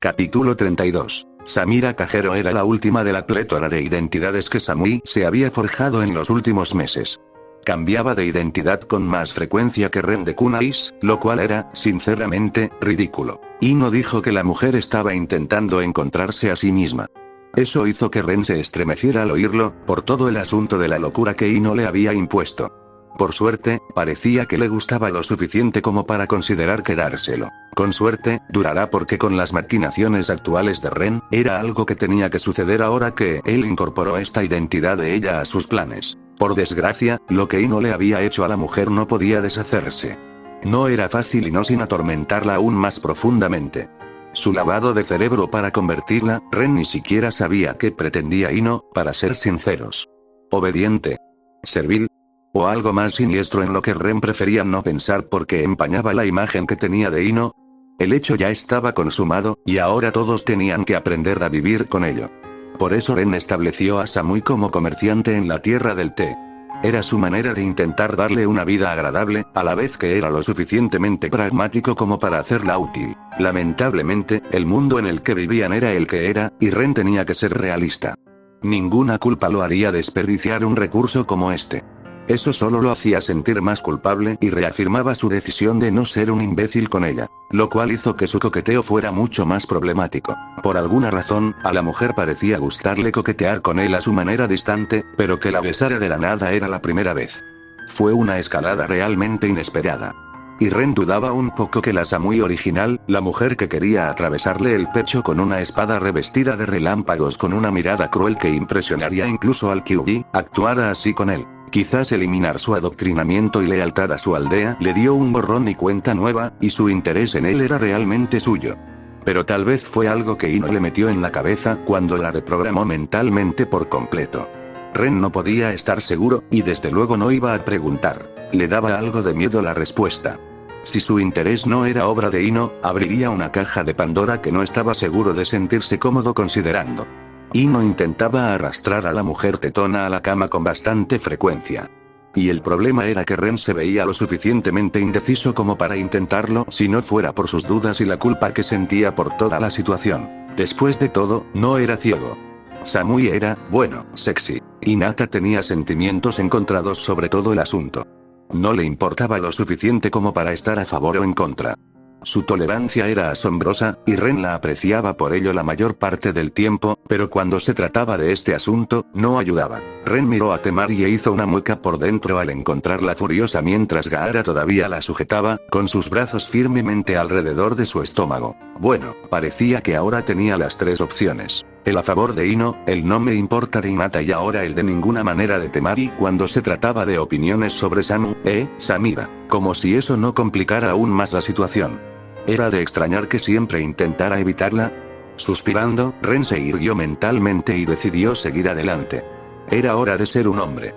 Capítulo 32. Samira Cajero era la última de la plétora de identidades que Samui se había forjado en los últimos meses. Cambiaba de identidad con más frecuencia que Ren de Kunais, lo cual era, sinceramente, ridículo. Ino dijo que la mujer estaba intentando encontrarse a sí misma. Eso hizo que Ren se estremeciera al oírlo, por todo el asunto de la locura que Ino le había impuesto. Por suerte, parecía que le gustaba lo suficiente como para considerar quedárselo. Con suerte, durará porque con las maquinaciones actuales de Ren, era algo que tenía que suceder ahora que él incorporó esta identidad de ella a sus planes. Por desgracia, lo que Ino le había hecho a la mujer no podía deshacerse. No era fácil y no sin atormentarla aún más profundamente. Su lavado de cerebro para convertirla, Ren ni siquiera sabía qué pretendía Ino, para ser sinceros. Obediente. Servil. O algo más siniestro en lo que Ren prefería no pensar porque empañaba la imagen que tenía de Ino. El hecho ya estaba consumado, y ahora todos tenían que aprender a vivir con ello. Por eso Ren estableció a Samui como comerciante en la tierra del té. Era su manera de intentar darle una vida agradable, a la vez que era lo suficientemente pragmático como para hacerla útil. Lamentablemente, el mundo en el que vivían era el que era, y Ren tenía que ser realista. Ninguna culpa lo haría desperdiciar un recurso como este. Eso solo lo hacía sentir más culpable y reafirmaba su decisión de no ser un imbécil con ella, lo cual hizo que su coqueteo fuera mucho más problemático. Por alguna razón, a la mujer parecía gustarle coquetear con él a su manera distante, pero que la besara de la nada era la primera vez. Fue una escalada realmente inesperada. Y Ren dudaba un poco que la Samui original, la mujer que quería atravesarle el pecho con una espada revestida de relámpagos con una mirada cruel que impresionaría incluso al Kyuubi, actuara así con él. Quizás eliminar su adoctrinamiento y lealtad a su aldea le dio un borrón y cuenta nueva, y su interés en él era realmente suyo. Pero tal vez fue algo que Ino le metió en la cabeza cuando la reprogramó mentalmente por completo. Ren no podía estar seguro, y desde luego no iba a preguntar. Le daba algo de miedo la respuesta. Si su interés no era obra de Ino, abriría una caja de Pandora que no estaba seguro de sentirse cómodo considerando. Ino intentaba arrastrar a la mujer tetona a la cama con bastante frecuencia. Y el problema era que Ren se veía lo suficientemente indeciso como para intentarlo si no fuera por sus dudas y la culpa que sentía por toda la situación. Después de todo, no era ciego. Samui era, bueno, sexy. Y Nata tenía sentimientos encontrados sobre todo el asunto. No le importaba lo suficiente como para estar a favor o en contra. Su tolerancia era asombrosa, y Ren la apreciaba por ello la mayor parte del tiempo, pero cuando se trataba de este asunto, no ayudaba. Ren miró a Temari e hizo una mueca por dentro al encontrarla furiosa mientras Gaara todavía la sujetaba, con sus brazos firmemente alrededor de su estómago. Bueno, parecía que ahora tenía las tres opciones. El a favor de Ino, el no me importa de Hinata y ahora el de ninguna manera de Temari cuando se trataba de opiniones sobre Samira. Como si eso no complicara aún más la situación. Era de extrañar que siempre intentara evitarla. Suspirando, Ren se irguió mentalmente y decidió seguir adelante. Era hora de ser un hombre.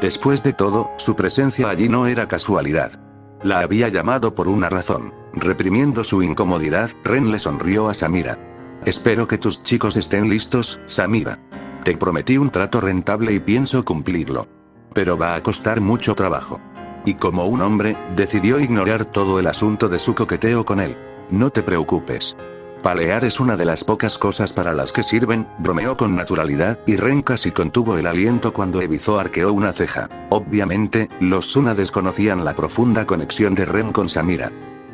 Después de todo, su presencia allí no era casualidad. La había llamado por una razón. Reprimiendo su incomodidad, Ren le sonrió a Samira. Espero que tus chicos estén listos, Samira. Te prometí un trato rentable y pienso cumplirlo. Pero va a costar mucho trabajo. Y como un hombre, decidió ignorar todo el asunto de su coqueteo con él. No te preocupes. Palear es una de las pocas cosas para las que sirven, bromeó con naturalidad, y Ren casi contuvo el aliento cuando Ebizo arqueó una ceja. Obviamente, los Suna desconocían la profunda conexión de Ren con Samira.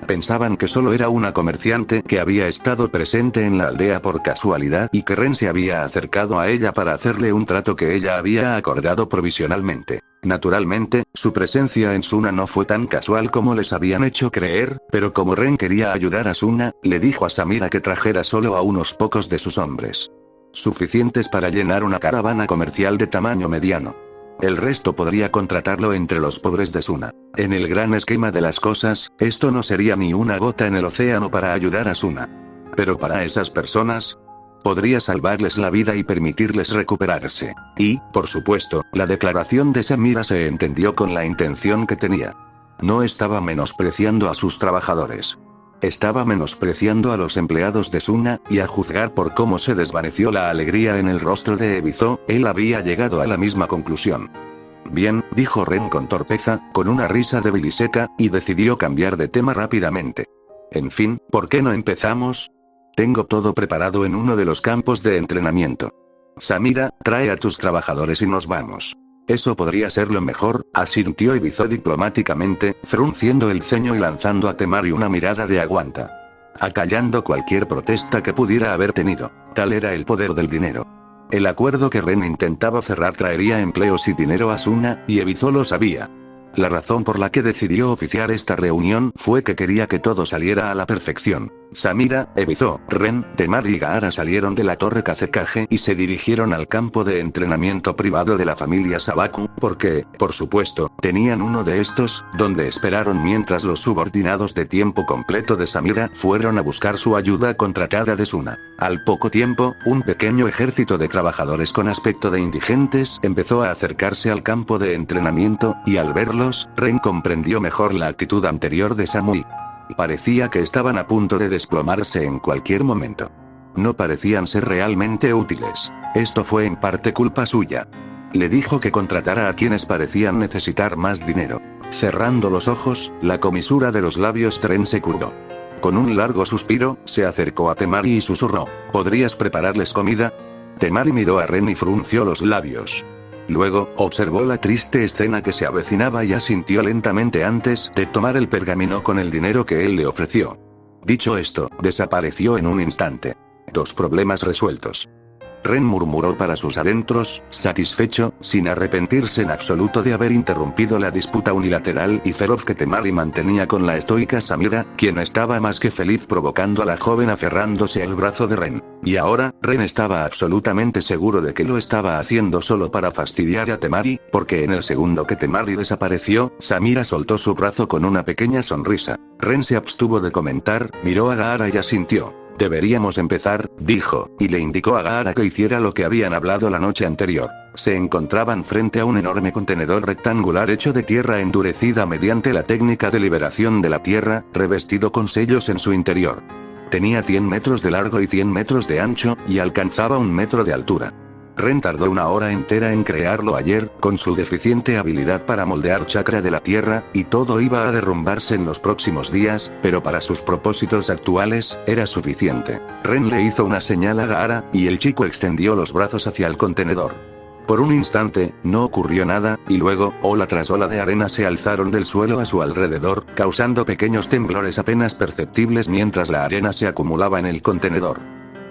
Pensaban que solo era una comerciante que había estado presente en la aldea por casualidad y que Ren se había acercado a ella para hacerle un trato que ella había acordado provisionalmente. Naturalmente, su presencia en Suna no fue tan casual como les habían hecho creer, pero como Ren quería ayudar a Suna, le dijo a Samira que trajera solo a unos pocos de sus hombres. Suficientes para llenar una caravana comercial de tamaño mediano. El resto podría contratarlo entre los pobres de Suna. En el gran esquema de las cosas, esto no sería ni una gota en el océano para ayudar a Suna. Pero para esas personas, podría salvarles la vida y permitirles recuperarse. Y, por supuesto, la declaración de Samira se entendió con la intención que tenía. No estaba menospreciando a sus trabajadores. Estaba menospreciando a los empleados de Suna, y a juzgar por cómo se desvaneció la alegría en el rostro de Ebizo, él había llegado a la misma conclusión. Bien, dijo Ren con torpeza, con una risa débil y seca, y decidió cambiar de tema rápidamente. En fin, ¿por qué no empezamos? Tengo todo preparado en uno de los campos de entrenamiento. Samira, trae a tus trabajadores y nos vamos. Eso podría ser lo mejor, asintió Ebizo diplomáticamente, frunciendo el ceño y lanzando a Temari una mirada de aguanta. Acallando cualquier protesta que pudiera haber tenido. Tal era el poder del dinero. El acuerdo que Ren intentaba cerrar traería empleos y dinero a Asuna, y Ebizo lo sabía. La razón por la que decidió oficiar esta reunión fue que quería que todo saliera a la perfección. Samira, Ebizo, Ren, Temari y Gaara salieron de la torre Kazekage y se dirigieron al campo de entrenamiento privado de la familia Sabaku, porque, por supuesto, tenían uno de estos, donde esperaron mientras los subordinados de tiempo completo de Samira fueron a buscar su ayuda contratada de Suna. Al poco tiempo, un pequeño ejército de trabajadores con aspecto de indigentes empezó a acercarse al campo de entrenamiento, y al verlos, Ren comprendió mejor la actitud anterior de Samui. Parecía que estaban a punto de desplomarse en cualquier momento. No parecían ser realmente útiles. Esto fue en parte culpa suya. Le dijo que contratara a quienes parecían necesitar más dinero. Cerrando los ojos, la comisura de los labios Ren se curvó. Con un largo suspiro, se acercó a Temari y susurró: ¿podrías prepararles comida? Temari miró a Ren y frunció los labios. Luego, observó la triste escena que se avecinaba y asintió lentamente antes de tomar el pergamino con el dinero que él le ofreció. Dicho esto, desapareció en un instante. 2 problemas resueltos. Ren murmuró para sus adentros, satisfecho, sin arrepentirse en absoluto de haber interrumpido la disputa unilateral y feroz que Temari mantenía con la estoica Samira, quien estaba más que feliz provocando a la joven aferrándose al brazo de Ren. Y ahora, Ren estaba absolutamente seguro de que lo estaba haciendo solo para fastidiar a Temari, porque en el segundo que Temari desapareció, Samira soltó su brazo con una pequeña sonrisa. Ren se abstuvo de comentar, miró a Gaara y asintió. Deberíamos empezar, dijo, y le indicó a Gaara que hiciera lo que habían hablado la noche anterior. Se encontraban frente a un enorme contenedor rectangular hecho de tierra endurecida mediante la técnica de liberación de la tierra, revestido con sellos en su interior. Tenía 100 metros de largo y 100 metros de ancho, y alcanzaba 1 metro de altura. Ren tardó 1 hora entera en crearlo ayer, con su deficiente habilidad para moldear chakra de la tierra, y todo iba a derrumbarse en los próximos días, pero para sus propósitos actuales, era suficiente. Ren le hizo una señal a Gaara, y el chico extendió los brazos hacia el contenedor. Por un instante, no ocurrió nada, y luego, ola tras ola de arena se alzaron del suelo a su alrededor, causando pequeños temblores apenas perceptibles mientras la arena se acumulaba en el contenedor.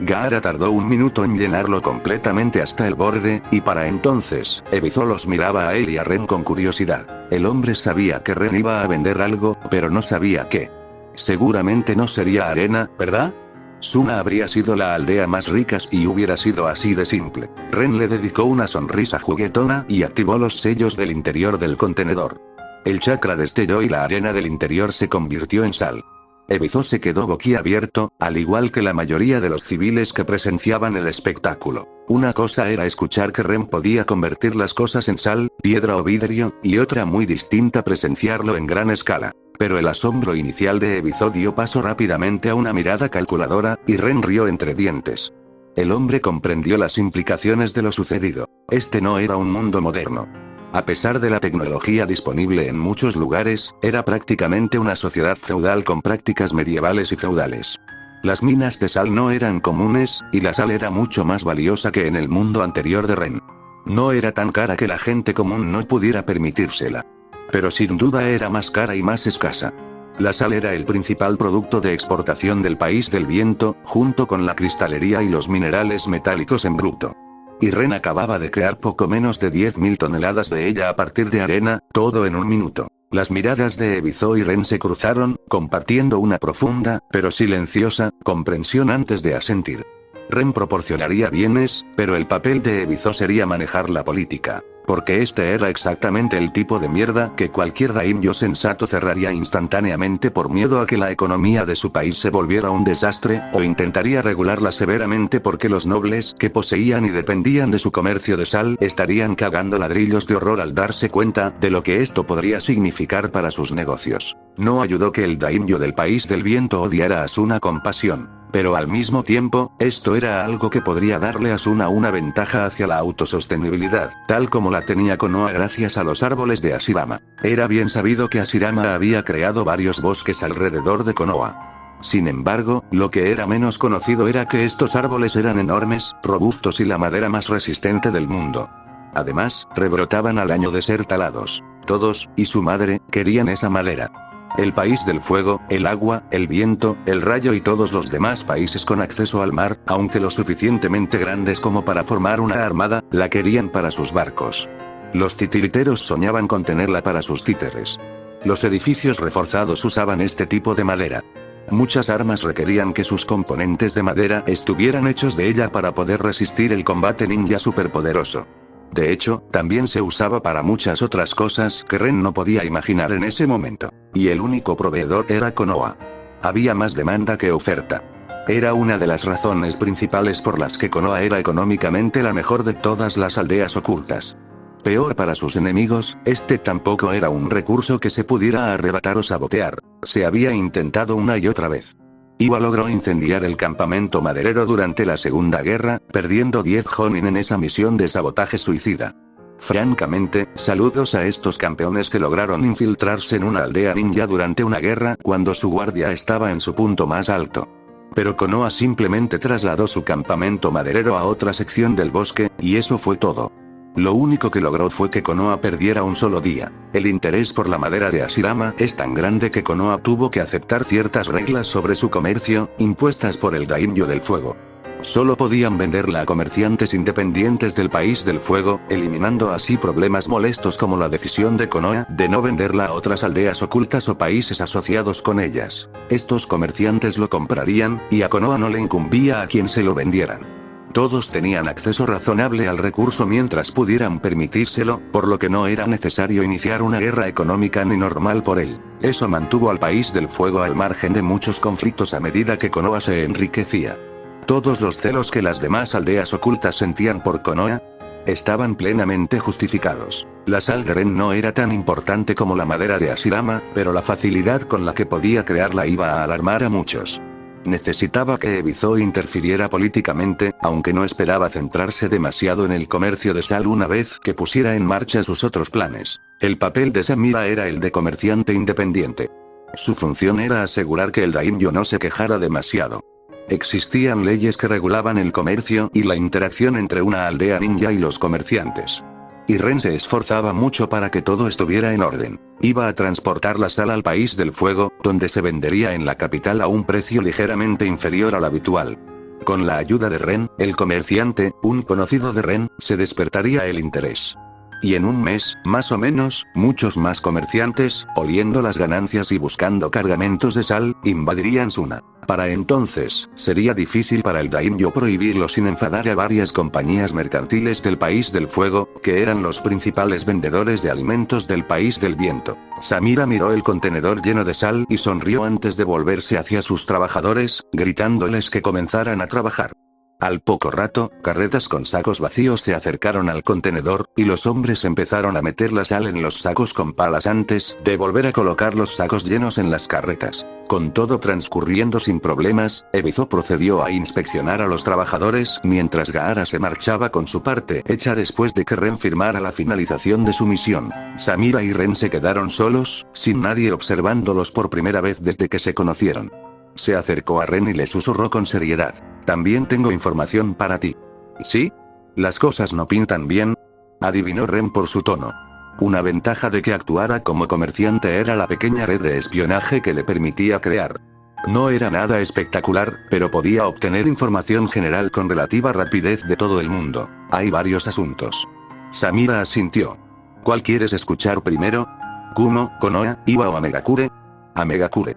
Gaara tardó 1 minuto en llenarlo completamente hasta el borde, y para entonces, Ebizo los miraba a él y a Ren con curiosidad. El hombre sabía que Ren iba a vender algo, pero no sabía qué. Seguramente no sería arena, ¿verdad? Suna habría sido la aldea más rica y hubiera sido así de simple. Ren le dedicó una sonrisa juguetona y activó los sellos del interior del contenedor. El chakra destelló y la arena del interior se convirtió en sal. Ebizo se quedó boquiabierto, al igual que la mayoría de los civiles que presenciaban el espectáculo. Una cosa era escuchar que Ren podía convertir las cosas en sal, piedra o vidrio, y otra muy distinta presenciarlo en gran escala. Pero el asombro inicial de Ebizo dio paso rápidamente a una mirada calculadora, y Ren rió entre dientes. El hombre comprendió las implicaciones de lo sucedido. Este no era un mundo moderno. A pesar de la tecnología disponible en muchos lugares, era prácticamente una sociedad feudal con prácticas medievales y feudales. Las minas de sal no eran comunes, y la sal era mucho más valiosa que en el mundo anterior de Ren. No era tan cara que la gente común no pudiera permitírsela. Pero sin duda era más cara y más escasa. La sal era el principal producto de exportación del país del viento, junto con la cristalería y los minerales metálicos en bruto. Y Ren acababa de crear poco menos de 10.000 toneladas de ella a partir de arena, todo en 1 minuto. Las miradas de Ebizo y Ren se cruzaron, compartiendo una profunda, pero silenciosa, comprensión antes de asentir. Ren proporcionaría bienes, pero el papel de Ebizo sería manejar la política. Porque este era exactamente el tipo de mierda que cualquier daimyo sensato cerraría instantáneamente por miedo a que la economía de su país se volviera un desastre, o intentaría regularla severamente porque los nobles que poseían y dependían de su comercio de sal estarían cagando ladrillos de horror al darse cuenta de lo que esto podría significar para sus negocios. No ayudó que el daimyo del país del viento odiara a Asuna con pasión. Pero al mismo tiempo, esto era algo que podría darle a Asuna una ventaja hacia la autosostenibilidad, tal como la tenía Konoha gracias a los árboles de Ashirama. Era bien sabido que Ashirama había creado varios bosques alrededor de Konoha. Sin embargo, lo que era menos conocido era que estos árboles eran enormes, robustos y la madera más resistente del mundo. Además, rebrotaban al año de ser talados. Todos, y su madre, querían esa madera. El país del fuego, el agua, el viento, el rayo y todos los demás países con acceso al mar, aunque lo suficientemente grandes como para formar una armada, la querían para sus barcos. Los titiriteros soñaban con tenerla para sus títeres. Los edificios reforzados usaban este tipo de madera. Muchas armas requerían que sus componentes de madera estuvieran hechos de ella para poder resistir el combate ninja superpoderoso. De hecho, también se usaba para muchas otras cosas que Ren no podía imaginar en ese momento. Y el único proveedor era Konoha. Había más demanda que oferta. Era una de las razones principales por las que Konoha era económicamente la mejor de todas las aldeas ocultas. Peor para sus enemigos, este tampoco era un recurso que se pudiera arrebatar o sabotear. Se había intentado una y otra vez. Iwa logró incendiar el campamento maderero durante la Segunda Guerra, perdiendo 10 Jonin en esa misión de sabotaje suicida. Francamente, saludos a estos campeones que lograron infiltrarse en una aldea ninja durante una guerra cuando su guardia estaba en su punto más alto. Pero Konoha simplemente trasladó su campamento maderero a otra sección del bosque, y eso fue todo. Lo único que logró fue que Konoha perdiera un solo día. El interés por la madera de Hashirama es tan grande que Konoha tuvo que aceptar ciertas reglas sobre su comercio, impuestas por el Daimyo del Fuego. Solo podían venderla a comerciantes independientes del País del Fuego, eliminando así problemas molestos como la decisión de Konoha de no venderla a otras aldeas ocultas o países asociados con ellas. Estos comerciantes lo comprarían, y a Konoha no le incumbía a quien se lo vendieran. Todos tenían acceso razonable al recurso mientras pudieran permitírselo, por lo que no era necesario iniciar una guerra económica ni normal por él. Eso mantuvo al País del Fuego al margen de muchos conflictos a medida que Konoha se enriquecía. Todos los celos que las demás aldeas ocultas sentían por Konoha estaban plenamente justificados. La sal de Ren no era tan importante como la madera de Hashirama, pero la facilidad con la que podía crearla iba a alarmar a muchos. Necesitaba que Ebizo interfiriera políticamente, aunque no esperaba centrarse demasiado en el comercio de sal una vez que pusiera en marcha sus otros planes. El papel de Samira era el de comerciante independiente. Su función era asegurar que el daimyo no se quejara demasiado. Existían leyes que regulaban el comercio y la interacción entre una aldea ninja y los comerciantes. Y Ren se esforzaba mucho para que todo estuviera en orden. Iba a transportar la sal al País del Fuego, donde se vendería en la capital a un precio ligeramente inferior al habitual. Con la ayuda de Ren, el comerciante, un conocido de Ren, se despertaría el interés. Y en un mes, más o menos, muchos más comerciantes, oliendo las ganancias y buscando cargamentos de sal, invadirían Suna. Para entonces, sería difícil para el daimyo prohibirlo sin enfadar a varias compañías mercantiles del País del Fuego, que eran los principales vendedores de alimentos del País del Viento. Samira miró el contenedor lleno de sal y sonrió antes de volverse hacia sus trabajadores, gritándoles que comenzaran a trabajar. Al poco rato, carretas con sacos vacíos se acercaron al contenedor, y los hombres empezaron a meter la sal en los sacos con palas antes de volver a colocar los sacos llenos en las carretas. Con todo transcurriendo sin problemas, Ebizo procedió a inspeccionar a los trabajadores mientras Gaara se marchaba con su parte hecha después de que Ren firmara la finalización de su misión. Samira y Ren se quedaron solos, sin nadie observándolos por primera vez desde que se conocieron. Se acercó a Ren y le susurró con seriedad. También tengo información para ti. ¿Sí? ¿Las cosas no pintan bien? Adivinó Ren por su tono. Una ventaja de que actuara como comerciante era la pequeña red de espionaje que le permitía crear. No era nada espectacular, pero podía obtener información general con relativa rapidez de todo el mundo. Hay varios asuntos. Samira asintió. ¿Cuál quieres escuchar primero? ¿Kumo, Konoha, Iwa o Amegakure? Amegakure.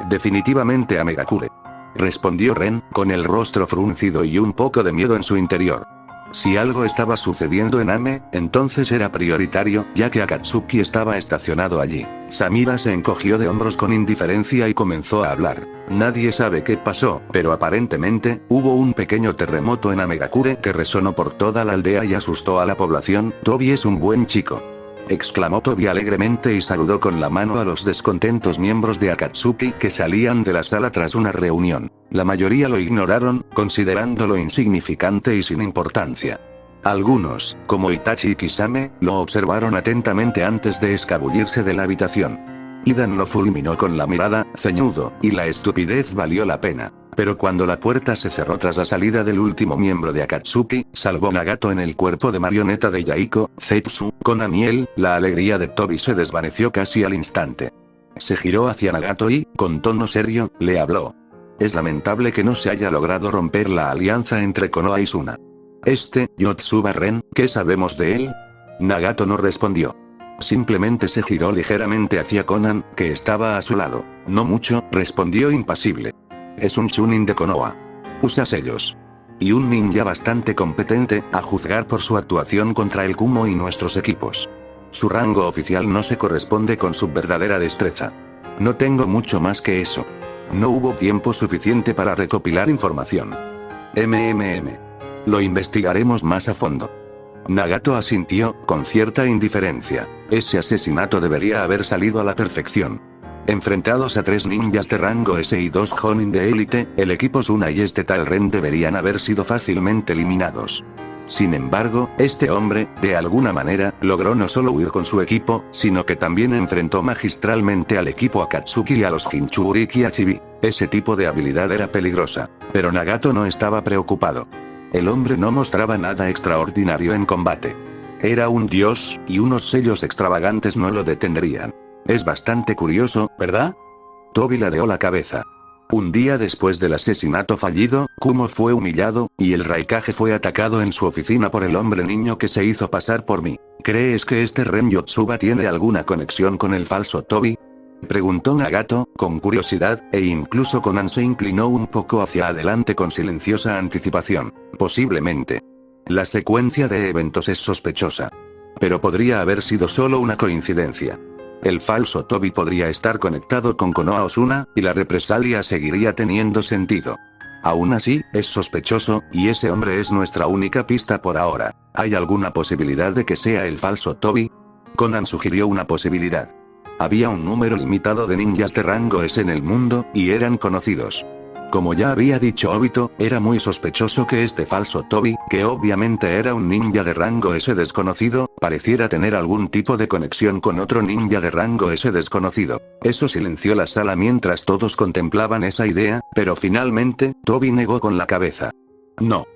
Definitivamente Amegakure. Respondió Ren, con el rostro fruncido y un poco de miedo en su interior. Si algo estaba sucediendo en Ame, entonces era prioritario, ya que Akatsuki estaba estacionado allí. Samira se encogió de hombros con indiferencia y comenzó a hablar. Nadie sabe qué pasó, pero aparentemente, hubo un pequeño terremoto en Amegakure que resonó por toda la aldea y asustó a la población. Tobi es un buen chico, exclamó Tobi alegremente y saludó con la mano a los descontentos miembros de Akatsuki que salían de la sala tras una reunión. La mayoría lo ignoraron, considerándolo insignificante y sin importancia. Algunos, como Itachi y Kisame, lo observaron atentamente antes de escabullirse de la habitación. Idan lo fulminó con la mirada, ceñudo, y la estupidez valió la pena. Pero cuando la puerta se cerró tras la salida del último miembro de Akatsuki, salvó Nagato en el cuerpo de marioneta de Yaiko, Zetsu, con Aniel, la alegría de Tobi se desvaneció casi al instante. Se giró hacia Nagato y, con tono serio, le habló. Es lamentable que no se haya logrado romper la alianza entre Konoha y Suna. Yotsuba Ren, ¿qué sabemos de él? Nagato no respondió. Simplemente se giró ligeramente hacia Conan, que estaba a su lado. No mucho, respondió impasible. Es un chunin de Konoha. Usa sellos. Y un ninja bastante competente, a juzgar por su actuación contra el Kumo y nuestros equipos. Su rango oficial no se corresponde con su verdadera destreza. No tengo mucho más que eso. No hubo tiempo suficiente para recopilar información. Lo investigaremos más a fondo. Nagato asintió, con cierta indiferencia. Ese asesinato debería haber salido a la perfección. Enfrentados a 3 ninjas de rango S y 2 Jonin de élite, el equipo Suna y este tal Ren deberían haber sido fácilmente eliminados. Sin embargo, este hombre, de alguna manera, logró no solo huir con su equipo, sino que también enfrentó magistralmente al equipo Akatsuki y a los Jinchuriki Achibi. Ese tipo de habilidad era peligrosa. Pero Nagato no estaba preocupado. El hombre no mostraba nada extraordinario en combate. Era un dios, y unos sellos extravagantes no lo detendrían. Es bastante curioso, ¿verdad? Tobi ladeó la cabeza. Un día después del asesinato fallido, Kumo fue humillado, y el Raikage fue atacado en su oficina por el hombre niño que se hizo pasar por mí. ¿Crees que este Ren Yotsuba tiene alguna conexión con el falso Tobi? Preguntó Nagato, con curiosidad, e incluso Conan se inclinó un poco hacia adelante con silenciosa anticipación. Posiblemente. La secuencia de eventos es sospechosa. Pero podría haber sido solo una coincidencia. El falso Tobi podría estar conectado con Konoha Suna, y la represalia seguiría teniendo sentido. Aún así, es sospechoso, y ese hombre es nuestra única pista por ahora. ¿Hay alguna posibilidad de que sea el falso Tobi? Conan sugirió una posibilidad. Había un número limitado de ninjas de rango S en el mundo, y eran conocidos. Como ya había dicho Obito, era muy sospechoso que este falso Tobi, que obviamente era un ninja de rango S desconocido, pareciera tener algún tipo de conexión con otro ninja de rango S desconocido. Eso silenció la sala mientras todos contemplaban esa idea, pero finalmente, Tobi negó con la cabeza. No.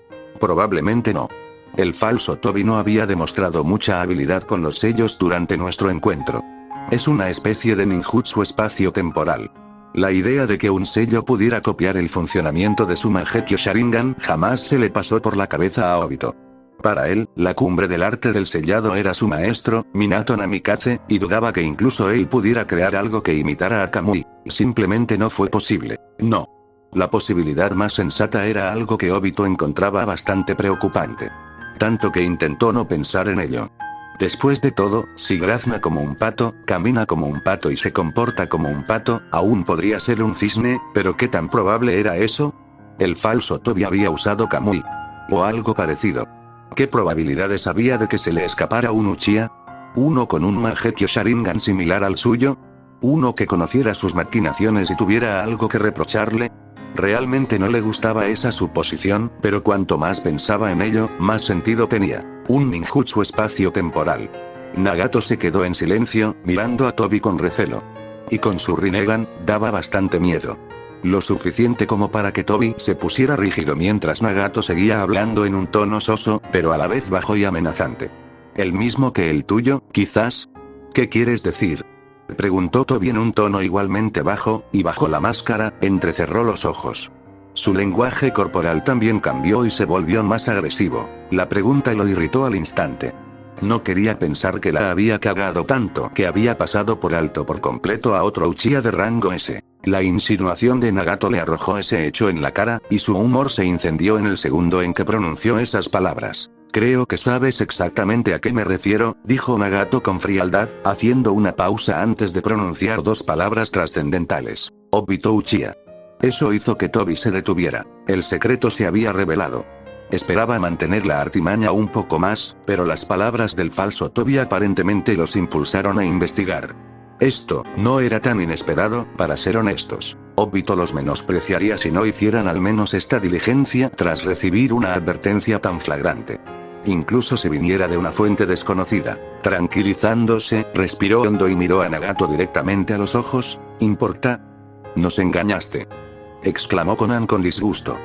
Probablemente no. El falso Tobi no había demostrado mucha habilidad con los sellos durante nuestro encuentro. Es una especie de ninjutsu espacio-temporal. La idea de que un sello pudiera copiar el funcionamiento de su Mangekyo Sharingan jamás se le pasó por la cabeza a Obito. Para él, la cumbre del arte del sellado era su maestro, Minato Namikaze, y dudaba que incluso él pudiera crear algo que imitara a Kamui. Simplemente no fue posible. No. La posibilidad más sensata era algo que Obito encontraba bastante preocupante. Tanto que intentó no pensar en ello. Después de todo, si grazna como un pato, camina como un pato y se comporta como un pato, aún podría ser un cisne, pero ¿qué tan probable era eso? El falso Tobi había usado Kamui. O algo parecido. ¿Qué probabilidades había de que se le escapara un Uchiha? ¿Uno con un Mangekyo Sharingan similar al suyo? ¿Uno que conociera sus maquinaciones y tuviera algo que reprocharle? Realmente no le gustaba esa suposición, pero cuanto más pensaba en ello, más sentido tenía. Un ninjutsu espacio-temporal. Nagato se quedó en silencio, mirando a Tobi con recelo. Y con su Rinnegan, daba bastante miedo. Lo suficiente como para que Tobi se pusiera rígido mientras Nagato seguía hablando en un tono soso, pero a la vez bajo y amenazante. ¿El mismo que el tuyo, quizás? ¿Qué quieres decir? Preguntó Tobi en un tono igualmente bajo, y bajo la máscara, entrecerró los ojos. Su lenguaje corporal también cambió y se volvió más agresivo. La pregunta lo irritó al instante. No quería pensar que la había cagado tanto que había pasado por alto por completo a otro Uchiha de rango S. La insinuación de Nagato le arrojó ese hecho en la cara, y su humor se incendió en el segundo en que pronunció esas palabras. Creo que sabes exactamente a qué me refiero, dijo Nagato con frialdad, haciendo una pausa antes de pronunciar dos palabras trascendentales. Obito Uchiha. Eso hizo que Tobi se detuviera. El secreto se había revelado. Esperaba mantener la artimaña un poco más, pero las palabras del falso Tobi aparentemente los impulsaron a investigar. Esto no era tan inesperado, para ser honestos. Obito los menospreciaría si no hicieran al menos esta diligencia tras recibir una advertencia tan flagrante. incluso si viniera de una fuente desconocida. Tranquilizándose, respiró hondo y miró a Nagato directamente a los ojos. ¿Importa? Nos engañaste, exclamó Conan con disgusto.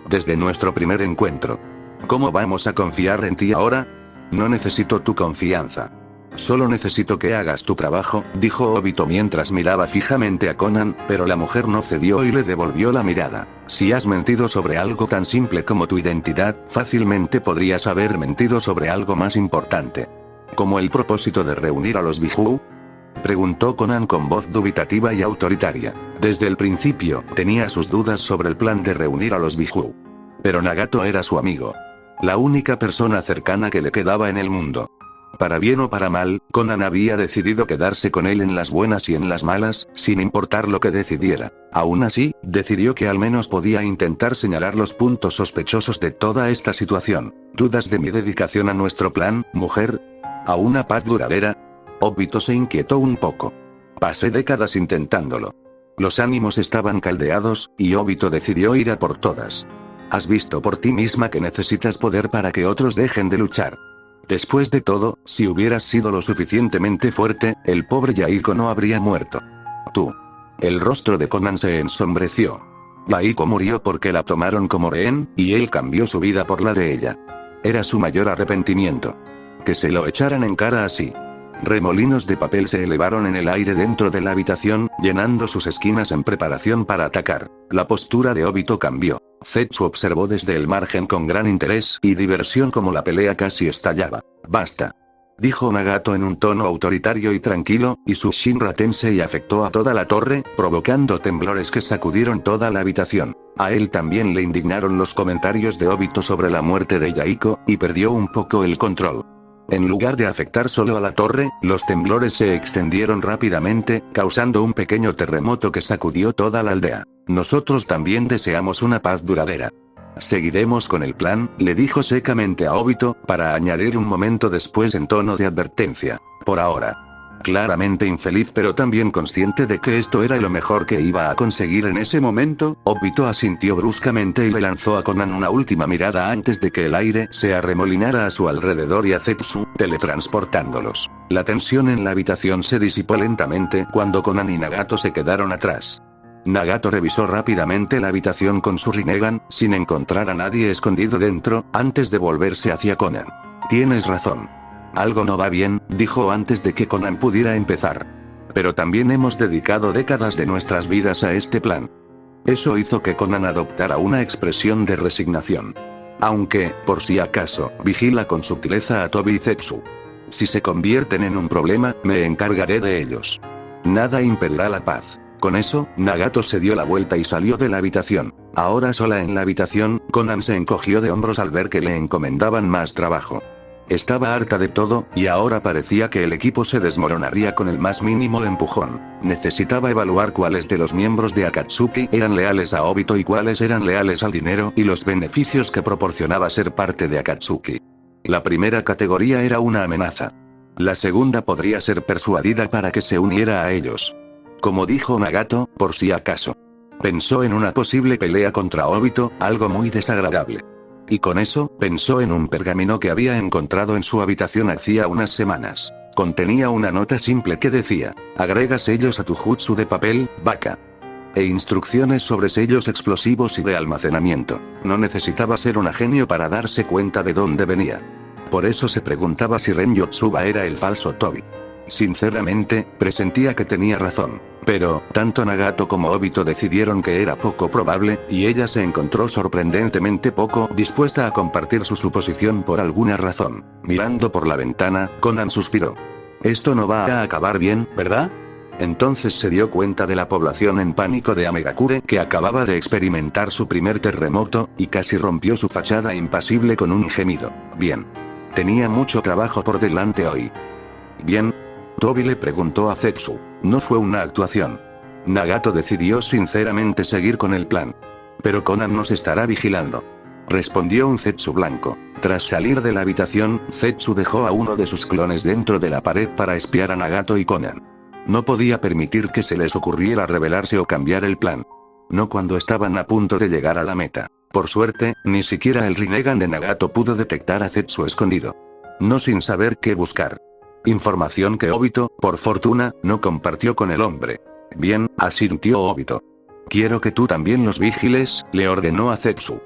Desde nuestro primer encuentro. ¿Cómo vamos a confiar en ti ahora? No necesito tu confianza. Solo necesito que hagas tu trabajo, dijo Obito mientras miraba fijamente a Conan, pero la mujer no cedió y le devolvió la mirada. Si has mentido sobre algo tan simple como tu identidad, fácilmente podrías haber mentido sobre algo más importante. ¿Como el propósito de reunir a los Biju? Preguntó Conan con voz dubitativa y autoritaria. Desde el principio, tenía sus dudas sobre el plan de reunir a los Biju. Pero Nagato era su amigo. La única persona cercana que le quedaba en el mundo. Para bien o para mal, Conan había decidido quedarse con él en las buenas y en las malas, sin importar lo que decidiera. Aún así, decidió que al menos podía intentar señalar los puntos sospechosos de toda esta situación. ¿Dudas de mi dedicación a nuestro plan, mujer? ¿A una paz duradera? Obito se inquietó un poco. Pasé décadas intentándolo. Los ánimos estaban caldeados, y Obito decidió ir a por todas. Has visto por ti misma que necesitas poder para que otros dejen de luchar. Después de todo, si hubieras sido lo suficientemente fuerte, el pobre Yaiko no habría muerto. Tú. El rostro de Conan se ensombreció. Yaiko murió porque la tomaron como rehén, y él cambió su vida por la de ella. Era su mayor arrepentimiento. Que se lo echaran en cara así. Remolinos de papel se elevaron en el aire dentro de la habitación, llenando sus esquinas en preparación para atacar. La postura de Obito cambió. Zetsu observó desde el margen con gran interés y diversión como la pelea casi estallaba. Basta. Dijo Nagato en un tono autoritario y tranquilo, y su Shinra Tensei afectó a toda la torre, provocando temblores que sacudieron toda la habitación. A él también le indignaron los comentarios de Obito sobre la muerte de Yaiko, y perdió un poco el control. En lugar de afectar solo a la torre, los temblores se extendieron rápidamente, causando un pequeño terremoto que sacudió toda la aldea. Nosotros también deseamos una paz duradera. Seguiremos con el plan, le dijo secamente a Obito, para añadir un momento después en tono de advertencia. Por ahora. Claramente infeliz pero también consciente de que esto era lo mejor que iba a conseguir en ese momento, Obito asintió bruscamente y le lanzó a Conan una última mirada antes de que el aire se arremolinara a su alrededor y a Zetsu, teletransportándolos. La tensión en la habitación se disipó lentamente cuando Conan y Nagato se quedaron atrás. Nagato revisó rápidamente la habitación con su Rinnegan, sin encontrar a nadie escondido dentro, antes de volverse hacia Conan. Tienes razón. Algo no va bien, dijo antes de que Conan pudiera empezar. Pero también hemos dedicado décadas de nuestras vidas a este plan. Eso hizo que Conan adoptara una expresión de resignación. Aunque, por si acaso, vigila con sutileza a Tobi y Zetsu. Si se convierten en un problema, me encargaré de ellos. Nada impedirá la paz. Con eso, Nagato se dio la vuelta y salió de la habitación. Ahora sola en la habitación, Conan se encogió de hombros al ver que le encomendaban más trabajo. Estaba harta de todo, y ahora parecía que el equipo se desmoronaría con el más mínimo empujón. Necesitaba evaluar cuáles de los miembros de Akatsuki eran leales a Obito y cuáles eran leales al dinero y los beneficios que proporcionaba ser parte de Akatsuki. La primera categoría era una amenaza. La segunda podría ser persuadida para que se uniera a ellos. Como dijo Nagato, por si acaso. Pensó en una posible pelea contra Obito, algo muy desagradable. Y con eso, pensó en un pergamino que había encontrado en su habitación hacía unas semanas. Contenía una nota simple que decía: agrega sellos a tu jutsu de papel, vaca. E instrucciones sobre sellos explosivos y de almacenamiento. No necesitaba ser un genio para darse cuenta de dónde venía. Por eso se preguntaba si Ren Yotsuba era el falso Tobi. Sinceramente, presentía que tenía razón. Pero, tanto Nagato como Obito decidieron que era poco probable, y ella se encontró sorprendentemente poco dispuesta a compartir su suposición por alguna razón. Mirando por la ventana, Conan suspiró. Esto no va a acabar bien, ¿verdad? Entonces se dio cuenta de la población en pánico de Amegakure que acababa de experimentar su primer terremoto, y casi rompió su fachada impasible con un gemido. Bien. Tenía mucho trabajo por delante hoy. Bien. Tobi le preguntó a Zetsu. No fue una actuación. Nagato decidió sinceramente seguir con el plan. Pero Conan nos estará vigilando. Respondió un Zetsu blanco. Tras salir de la habitación, Zetsu dejó a uno de sus clones dentro de la pared para espiar a Nagato y Conan. No podía permitir que se les ocurriera rebelarse o cambiar el plan. No cuando estaban a punto de llegar a la meta. Por suerte, ni siquiera el Rinnegan de Nagato pudo detectar a Zetsu escondido. No sin saber qué buscar. Información que Obito, por fortuna, no compartió con el hombre. Bien, asintió Obito. Quiero que tú también los vigiles, le ordenó a Zetsu.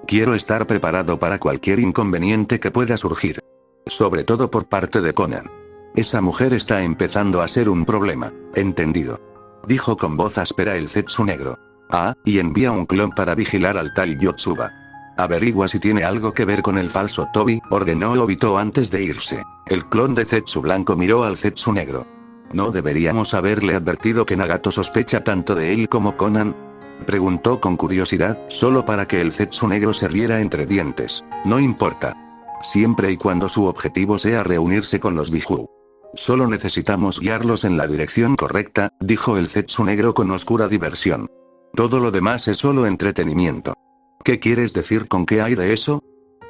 Quiero estar preparado para cualquier inconveniente que pueda surgir. Sobre todo por parte de Konan. Esa mujer está empezando a ser un problema. Entendido. Dijo con voz áspera el Zetsu negro. Ah, y envía un clon para vigilar al tal Yotsuba. Averigua si tiene algo que ver con el falso Tobi, ordenó Obito antes de irse. El clon de Zetsu blanco miró al Zetsu negro. ¿No deberíamos haberle advertido que Nagato sospecha tanto de él como Konan? Preguntó con curiosidad, solo para que el Zetsu negro se riera entre dientes. No importa. Siempre y cuando su objetivo sea reunirse con los Biju. Solo necesitamos guiarlos en la dirección correcta, dijo el Zetsu negro con oscura diversión. Todo lo demás es solo entretenimiento. ¿Qué quieres decir con qué hay de eso?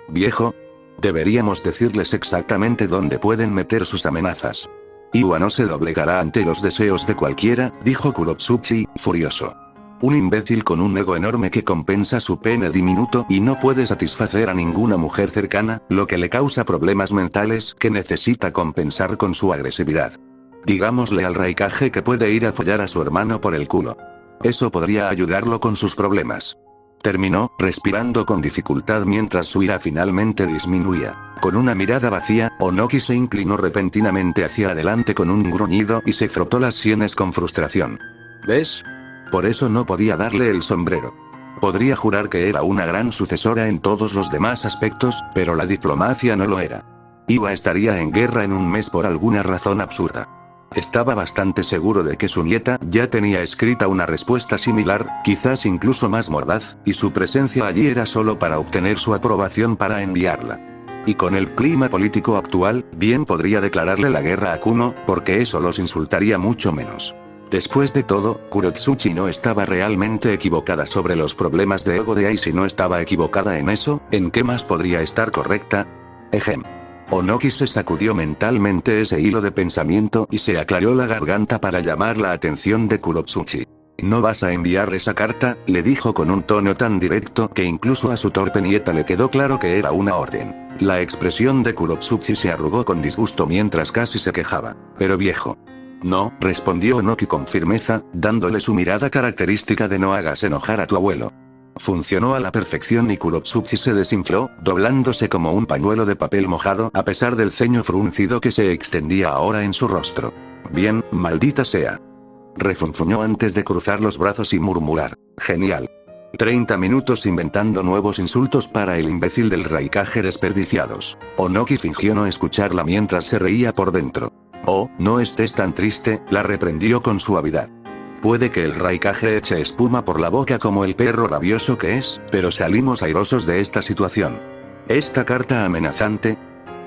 Viejo. Deberíamos decirles exactamente dónde pueden meter sus amenazas. Iwa no se doblegará ante los deseos de cualquiera, dijo Kurotsuchi, furioso. Un imbécil con un ego enorme que compensa su pene diminuto y no puede satisfacer a ninguna mujer cercana, lo que le causa problemas mentales que necesita compensar con su agresividad. Digámosle al Raikage que puede ir a follar a su hermano por el culo. Eso podría ayudarlo con sus problemas. Terminó, respirando con dificultad mientras su ira finalmente disminuía. Con una mirada vacía, Onoki se inclinó repentinamente hacia adelante con un gruñido y se frotó las sienes con frustración. ¿Ves? Por eso no podía darle el sombrero. Podría jurar que era una gran sucesora en todos los demás aspectos, pero la diplomacia no lo era. Iwa estaría en guerra en un mes por alguna razón absurda. Estaba bastante seguro de que su nieta ya tenía escrita una respuesta similar, quizás incluso más mordaz, y su presencia allí era solo para obtener su aprobación para enviarla. Y con el clima político actual, bien podría declararle la guerra a Kuno, porque eso los insultaría mucho menos. Después de todo, Kurotsuchi no estaba realmente equivocada sobre los problemas de ego de Ai. Si no estaba equivocada en eso, ¿en qué más podría estar correcta? Ejem. Onoki se sacudió mentalmente ese hilo de pensamiento y se aclaró la garganta para llamar la atención de Kurotsuchi. ¿No vas a enviar esa carta?, le dijo con un tono tan directo que incluso a su torpe nieta le quedó claro que era una orden. La expresión de Kurotsuchi se arrugó con disgusto mientras casi se quejaba. Pero viejo. No, respondió Onoki con firmeza, dándole su mirada característica de no hagas enojar a tu abuelo. Funcionó a la perfección y Kurotsuchi se desinfló, doblándose como un pañuelo de papel mojado a pesar del ceño fruncido que se extendía ahora en su rostro. Bien, maldita sea. Refunfuñó antes de cruzar los brazos y murmurar. Genial. 30 minutos inventando nuevos insultos para el imbécil del Raikage desperdiciados. Onoki fingió no escucharla mientras se reía por dentro. Oh, no estés tan triste, la reprendió con suavidad. Puede que el Raikage eche espuma por la boca como el perro rabioso que es, pero salimos airosos de esta situación. ¿Esta carta amenazante?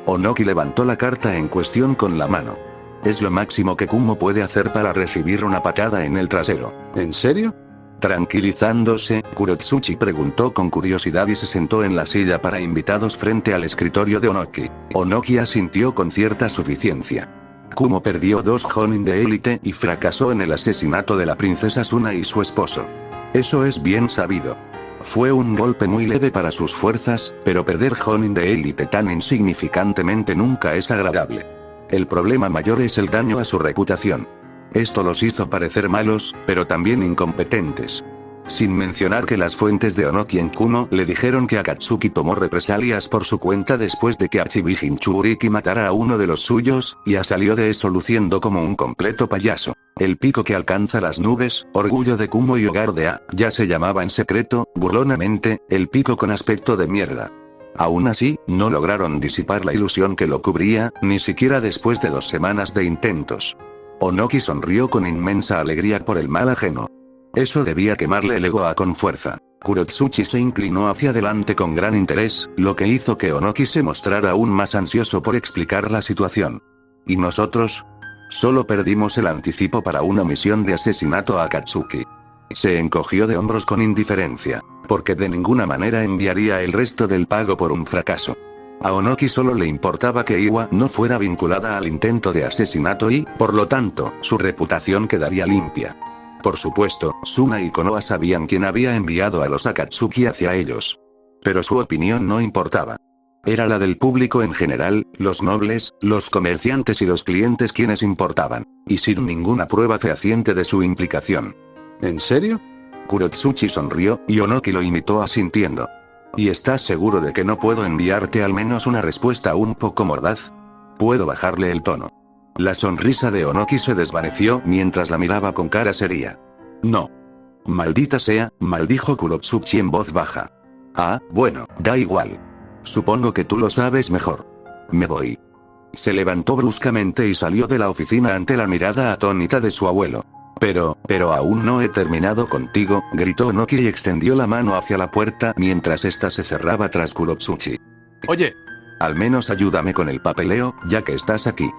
Onoki levantó la carta en cuestión con la mano. Es lo máximo que Kumo puede hacer para recibir una patada en el trasero. ¿En serio? Tranquilizándose, Kurotsuchi preguntó con curiosidad y se sentó en la silla para invitados frente al escritorio de Onoki. Onoki asintió con cierta suficiencia. Kumo perdió 2 Jonin de élite y fracasó en el asesinato de la princesa Suna y su esposo. Eso es bien sabido. Fue un golpe muy leve para sus fuerzas, pero perder Jonin de élite tan insignificantemente nunca es agradable. El problema mayor es el daño a su reputación. Esto los hizo parecer malos, pero también incompetentes. Sin mencionar que las fuentes de Onoki en Kuno le dijeron que Akatsuki tomó represalias por su cuenta después de que Achibi Jinchuriki matara a uno de los suyos, y salió de eso luciendo como un completo payaso. El pico que alcanza las nubes, orgullo de Kumo y hogar de A, ya se llamaba en secreto, burlonamente, el pico con aspecto de mierda. Aún así, no lograron disipar la ilusión que lo cubría, ni siquiera después de 2 semanas de intentos. Onoki sonrió con inmensa alegría por el mal ajeno. Eso debía quemarle el ego con fuerza. Kurotsuchi se inclinó hacia adelante con gran interés, lo que hizo que Onoki se mostrara aún más ansioso por explicar la situación. ¿Y nosotros? Solo perdimos el anticipo para una misión de asesinato a Akatsuki. Se encogió de hombros con indiferencia, porque de ninguna manera enviaría el resto del pago por un fracaso. A Onoki solo le importaba que Iwa no fuera vinculada al intento de asesinato y, por lo tanto, su reputación quedaría limpia. Por supuesto, Suna y Konoha sabían quién había enviado a los Akatsuki hacia ellos. Pero su opinión no importaba. Era la del público en general, los nobles, los comerciantes y los clientes quienes importaban, y sin ninguna prueba fehaciente de su implicación. ¿En serio? Kurotsuchi sonrió, y Onoki lo imitó asintiendo. ¿Y estás seguro de que no puedo enviarte al menos una respuesta un poco mordaz? Puedo bajarle el tono. La sonrisa de Onoki se desvaneció mientras la miraba con cara seria. No. Maldita sea, maldijo Kurotsuchi en voz baja. Ah, bueno, da igual. Supongo que tú lo sabes mejor. Me voy. Se levantó bruscamente y salió de la oficina ante la mirada atónita de su abuelo. Pero aún no he terminado contigo, gritó Onoki y extendió la mano hacia la puerta mientras ésta se cerraba tras Kurotsuchi. Oye. Al menos ayúdame con el papeleo, ya que estás aquí.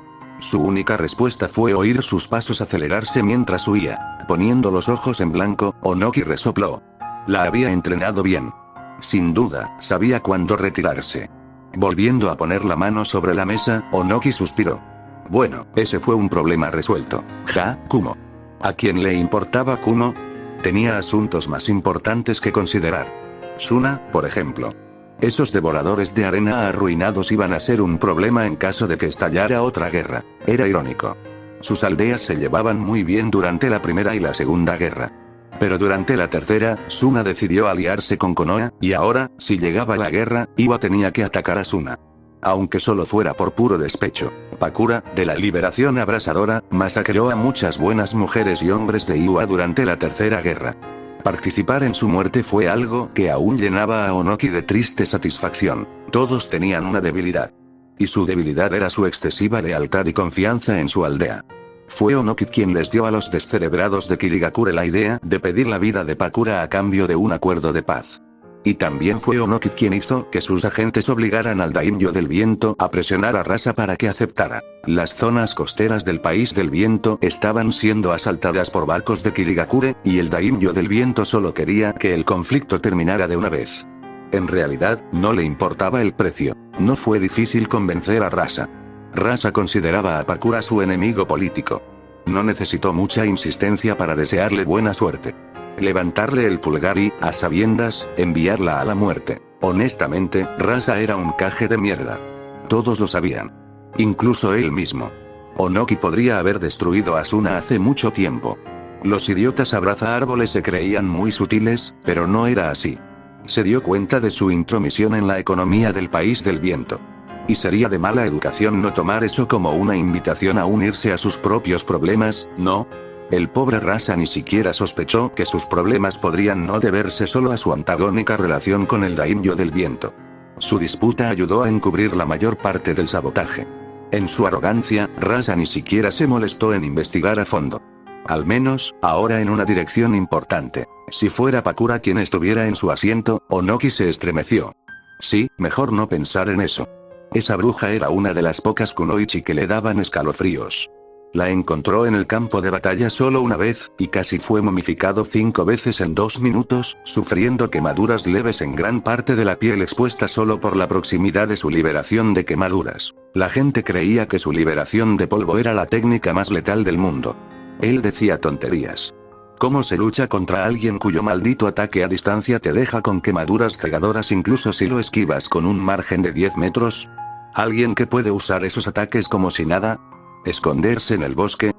Su única respuesta fue oír sus pasos acelerarse mientras huía. Poniendo los ojos en blanco, Onoki resopló. La había entrenado bien. Sin duda, sabía cuándo retirarse. Volviendo a poner la mano sobre la mesa, Onoki suspiró. Bueno, ese fue un problema resuelto. Ja, Kumo. ¿A quién le importaba Kumo? Tenía asuntos más importantes que considerar. Suna, por ejemplo. Esos devoradores de arena arruinados iban a ser un problema en caso de que estallara otra guerra. Era irónico. Sus aldeas se llevaban muy bien durante la Primera y la Segunda Guerra. Pero durante la Tercera, Suna decidió aliarse con Konoha, y ahora, si llegaba la guerra, Iwa tenía que atacar a Suna. Aunque solo fuera por puro despecho. Pakura, de la Liberación Abrasadora, masacró a muchas buenas mujeres y hombres de Iwa durante la Tercera Guerra. Participar en su muerte fue algo que aún llenaba a Onoki de triste satisfacción. Todos tenían una debilidad. Y su debilidad era su excesiva lealtad y confianza en su aldea. Fue Onoki quien les dio a los descerebrados de Kirigakure la idea de pedir la vida de Pakura a cambio de un acuerdo de paz. Y también fue Onoki quien hizo que sus agentes obligaran al Daimyo del Viento a presionar a Rasa para que aceptara. Las zonas costeras del País del Viento estaban siendo asaltadas por barcos de Kirigakure, y el Daimyo del Viento solo quería que el conflicto terminara de una vez. En realidad, no le importaba el precio. No fue difícil convencer a Rasa. Rasa consideraba a Pakura su enemigo político. No necesitó mucha insistencia para desearle buena suerte. Levantarle el pulgar y, a sabiendas, enviarla a la muerte. Honestamente, Rasa era un caje de mierda. Todos lo sabían. Incluso él mismo. Onoki podría haber destruido a Suna hace mucho tiempo. Los idiotas abraza árboles se creían muy sutiles, pero no era así. Se dio cuenta de su intromisión en la economía del País del Viento. Y sería de mala educación no tomar eso como una invitación a unirse a sus propios problemas, ¿no? El pobre Rasa ni siquiera sospechó que sus problemas podrían no deberse solo a su antagónica relación con el Daimyo del Viento. Su disputa ayudó a encubrir la mayor parte del sabotaje. En su arrogancia, Rasa ni siquiera se molestó en investigar a fondo. Al menos, ahora en una dirección importante. Si fuera Pakura quien estuviera en su asiento, Onoki se estremeció. Sí, mejor no pensar en eso. Esa bruja era una de las pocas kunoichi que le daban escalofríos. La encontró en el campo de batalla solo una vez, y casi fue momificado 5 veces en 2 minutos, sufriendo quemaduras leves en gran parte de la piel expuesta solo por la proximidad de su liberación de quemaduras. La gente creía que su liberación de polvo era la técnica más letal del mundo. Él decía tonterías. ¿Cómo se lucha contra alguien cuyo maldito ataque a distancia te deja con quemaduras cegadoras incluso si lo esquivas con un margen de 10 metros? ¿Alguien que puede usar esos ataques como si nada? Esconderse en el bosque.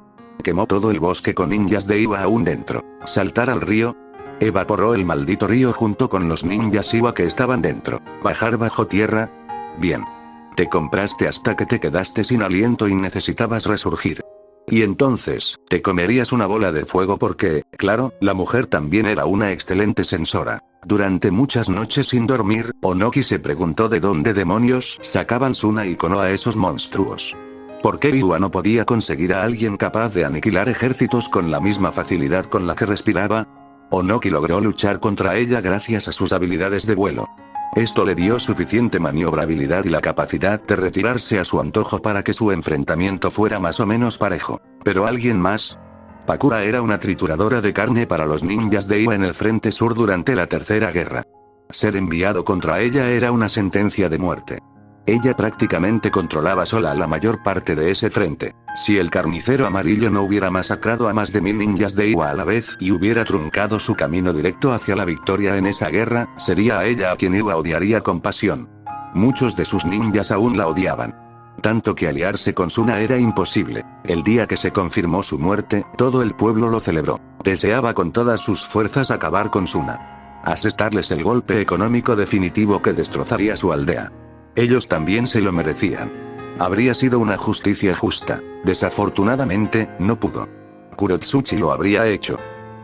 Quemó todo el bosque con ninjas de Iwa aún dentro. Saltar al río. Evaporó el maldito río junto con los ninjas Iwa que estaban dentro. Bajar bajo tierra. Bien. Te compraste hasta que te quedaste sin aliento y necesitabas resurgir. Y entonces, te comerías una bola de fuego porque, claro, la mujer también era una excelente sensora. Durante muchas noches sin dormir, Onoki se preguntó de dónde demonios sacaban Suna y Konoha a esos monstruos. ¿Por qué Iwa no podía conseguir a alguien capaz de aniquilar ejércitos con la misma facilidad con la que respiraba? Onoki logró luchar contra ella gracias a sus habilidades de vuelo. Esto le dio suficiente maniobrabilidad y la capacidad de retirarse a su antojo para que su enfrentamiento fuera más o menos parejo. ¿Pero alguien más? Pakura era una trituradora de carne para los ninjas de Iwa en el frente sur durante la Tercera Guerra. Ser enviado contra ella era una sentencia de muerte. Ella prácticamente controlaba sola la mayor parte de ese frente. Si el carnicero amarillo no hubiera masacrado a más de 1000 ninjas de Iwa a la vez y hubiera truncado su camino directo hacia la victoria en esa guerra, sería a ella a quien Iwa odiaría con pasión. Muchos de sus ninjas aún la odiaban. Tanto que aliarse con Suna era imposible. El día que se confirmó su muerte, todo el pueblo lo celebró. Deseaba con todas sus fuerzas acabar con Suna. Asestarles el golpe económico definitivo que destrozaría su aldea. Ellos también se lo merecían. Habría sido una justicia justa. Desafortunadamente, no pudo. Kurotsuchi lo habría hecho.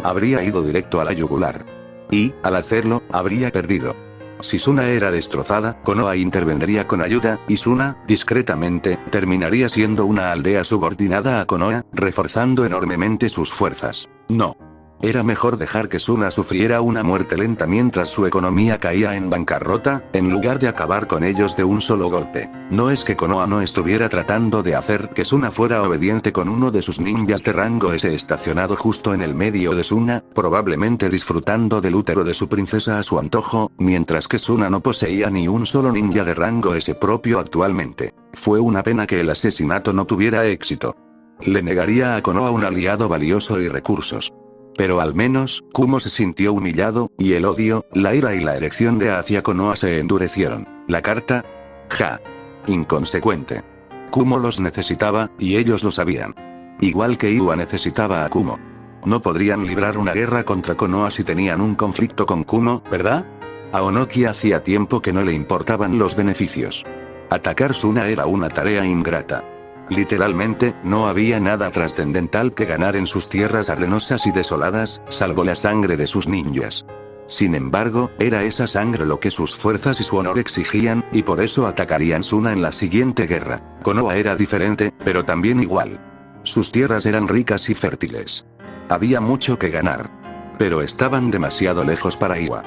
Habría ido directo a la yugular. Y, al hacerlo, habría perdido. Si Suna era destrozada, Konoha intervendría con ayuda, y Suna, discretamente, terminaría siendo una aldea subordinada a Konoha, reforzando enormemente sus fuerzas. No. Era mejor dejar que Suna sufriera una muerte lenta mientras su economía caía en bancarrota, en lugar de acabar con ellos de un solo golpe. No es que Konoha no estuviera tratando de hacer que Suna fuera obediente con uno de sus ninjas de rango S estacionado justo en el medio de Suna, probablemente disfrutando del útero de su princesa a su antojo, mientras que Suna no poseía ni un solo ninja de rango S propio actualmente. Fue una pena que el asesinato no tuviera éxito. Le negaría a Konoha un aliado valioso y recursos. Pero al menos, Kumo se sintió humillado, y el odio, la ira y la erección de hacia Konoha se endurecieron. La carta. Ja. Inconsecuente. Kumo los necesitaba, y ellos lo sabían. Igual que Iwa necesitaba a Kumo. No podrían librar una guerra contra Konoha si tenían un conflicto con Kumo, ¿verdad? A Onoki hacía tiempo que no le importaban los beneficios. Atacar Suna era una tarea ingrata. Literalmente, no había nada trascendental que ganar en sus tierras arenosas y desoladas, salvo la sangre de sus ninjas. Sin embargo, era esa sangre lo que sus fuerzas y su honor exigían, y por eso atacarían Suna en la siguiente guerra. Konoha era diferente, pero también igual. Sus tierras eran ricas y fértiles. Había mucho que ganar. Pero estaban demasiado lejos para Iwa.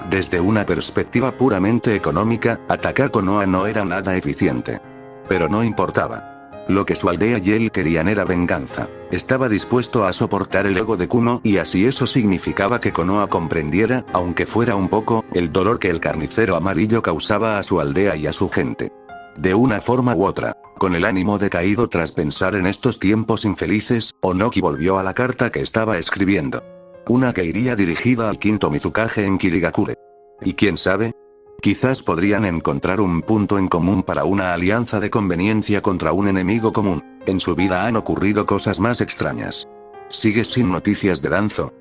Desde una perspectiva puramente económica, atacar Konoha no era nada eficiente. Pero no importaba. Lo que su aldea y él querían era venganza. Estaba dispuesto a soportar el ego de Kumo y así eso significaba que Konoha comprendiera, aunque fuera un poco, el dolor que el carnicero amarillo causaba a su aldea y a su gente. De una forma u otra, con el ánimo decaído tras pensar en estos tiempos infelices, Onoki volvió a la carta que estaba escribiendo. Una que iría dirigida al quinto Mizukage en Kirigakure. Y quién sabe, quizás podrían encontrar un punto en común para una alianza de conveniencia contra un enemigo común. En su vida han ocurrido cosas más extrañas. ¿Sigues sin noticias de Danzo?,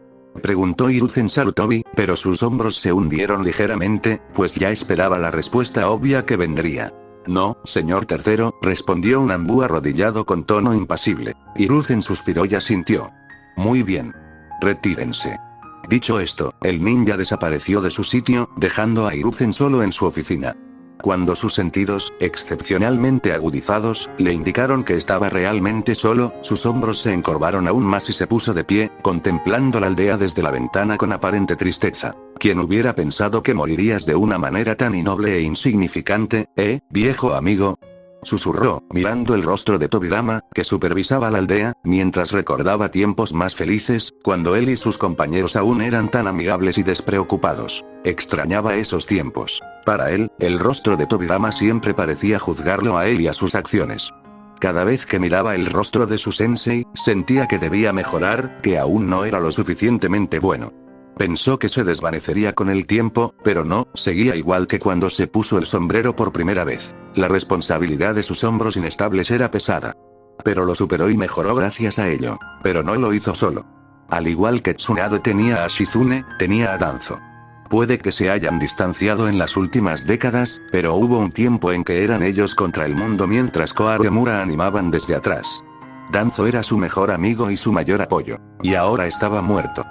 preguntó Hiruzen Sarutobi, pero sus hombros se hundieron ligeramente, pues ya esperaba la respuesta obvia que vendría. No, señor tercero, respondió un Anbu arrodillado con tono impasible. Hiruzen suspiró y asintió. Muy bien. Retírense. Dicho esto, el ninja desapareció de su sitio, dejando a Hiruzen solo en su oficina. Cuando sus sentidos, excepcionalmente agudizados, le indicaron que estaba realmente solo, sus hombros se encorvaron aún más y se puso de pie, contemplando la aldea desde la ventana con aparente tristeza. ¿Quién hubiera pensado que morirías de una manera tan innoble e insignificante, viejo amigo? Susurró, mirando el rostro de Tobirama, que supervisaba la aldea, mientras recordaba tiempos más felices, cuando él y sus compañeros aún eran tan amigables y despreocupados. Extrañaba esos tiempos. Para él, el rostro de Tobirama siempre parecía juzgarlo a él y a sus acciones. Cada vez que miraba el rostro de su sensei, sentía que debía mejorar, que aún no era lo suficientemente bueno. Pensó que se desvanecería con el tiempo, pero no, seguía igual que cuando se puso el sombrero por primera vez. La responsabilidad de sus hombros inestables era pesada. Pero lo superó y mejoró gracias a ello. Pero no lo hizo solo. Al igual que Tsunade tenía a Shizune, tenía a Danzo. Puede que se hayan distanciado en las últimas décadas, pero hubo un tiempo en que eran ellos contra el mundo mientras Koharu y Mura animaban desde atrás. Danzo era su mejor amigo y su mayor apoyo. Y ahora estaba muerto.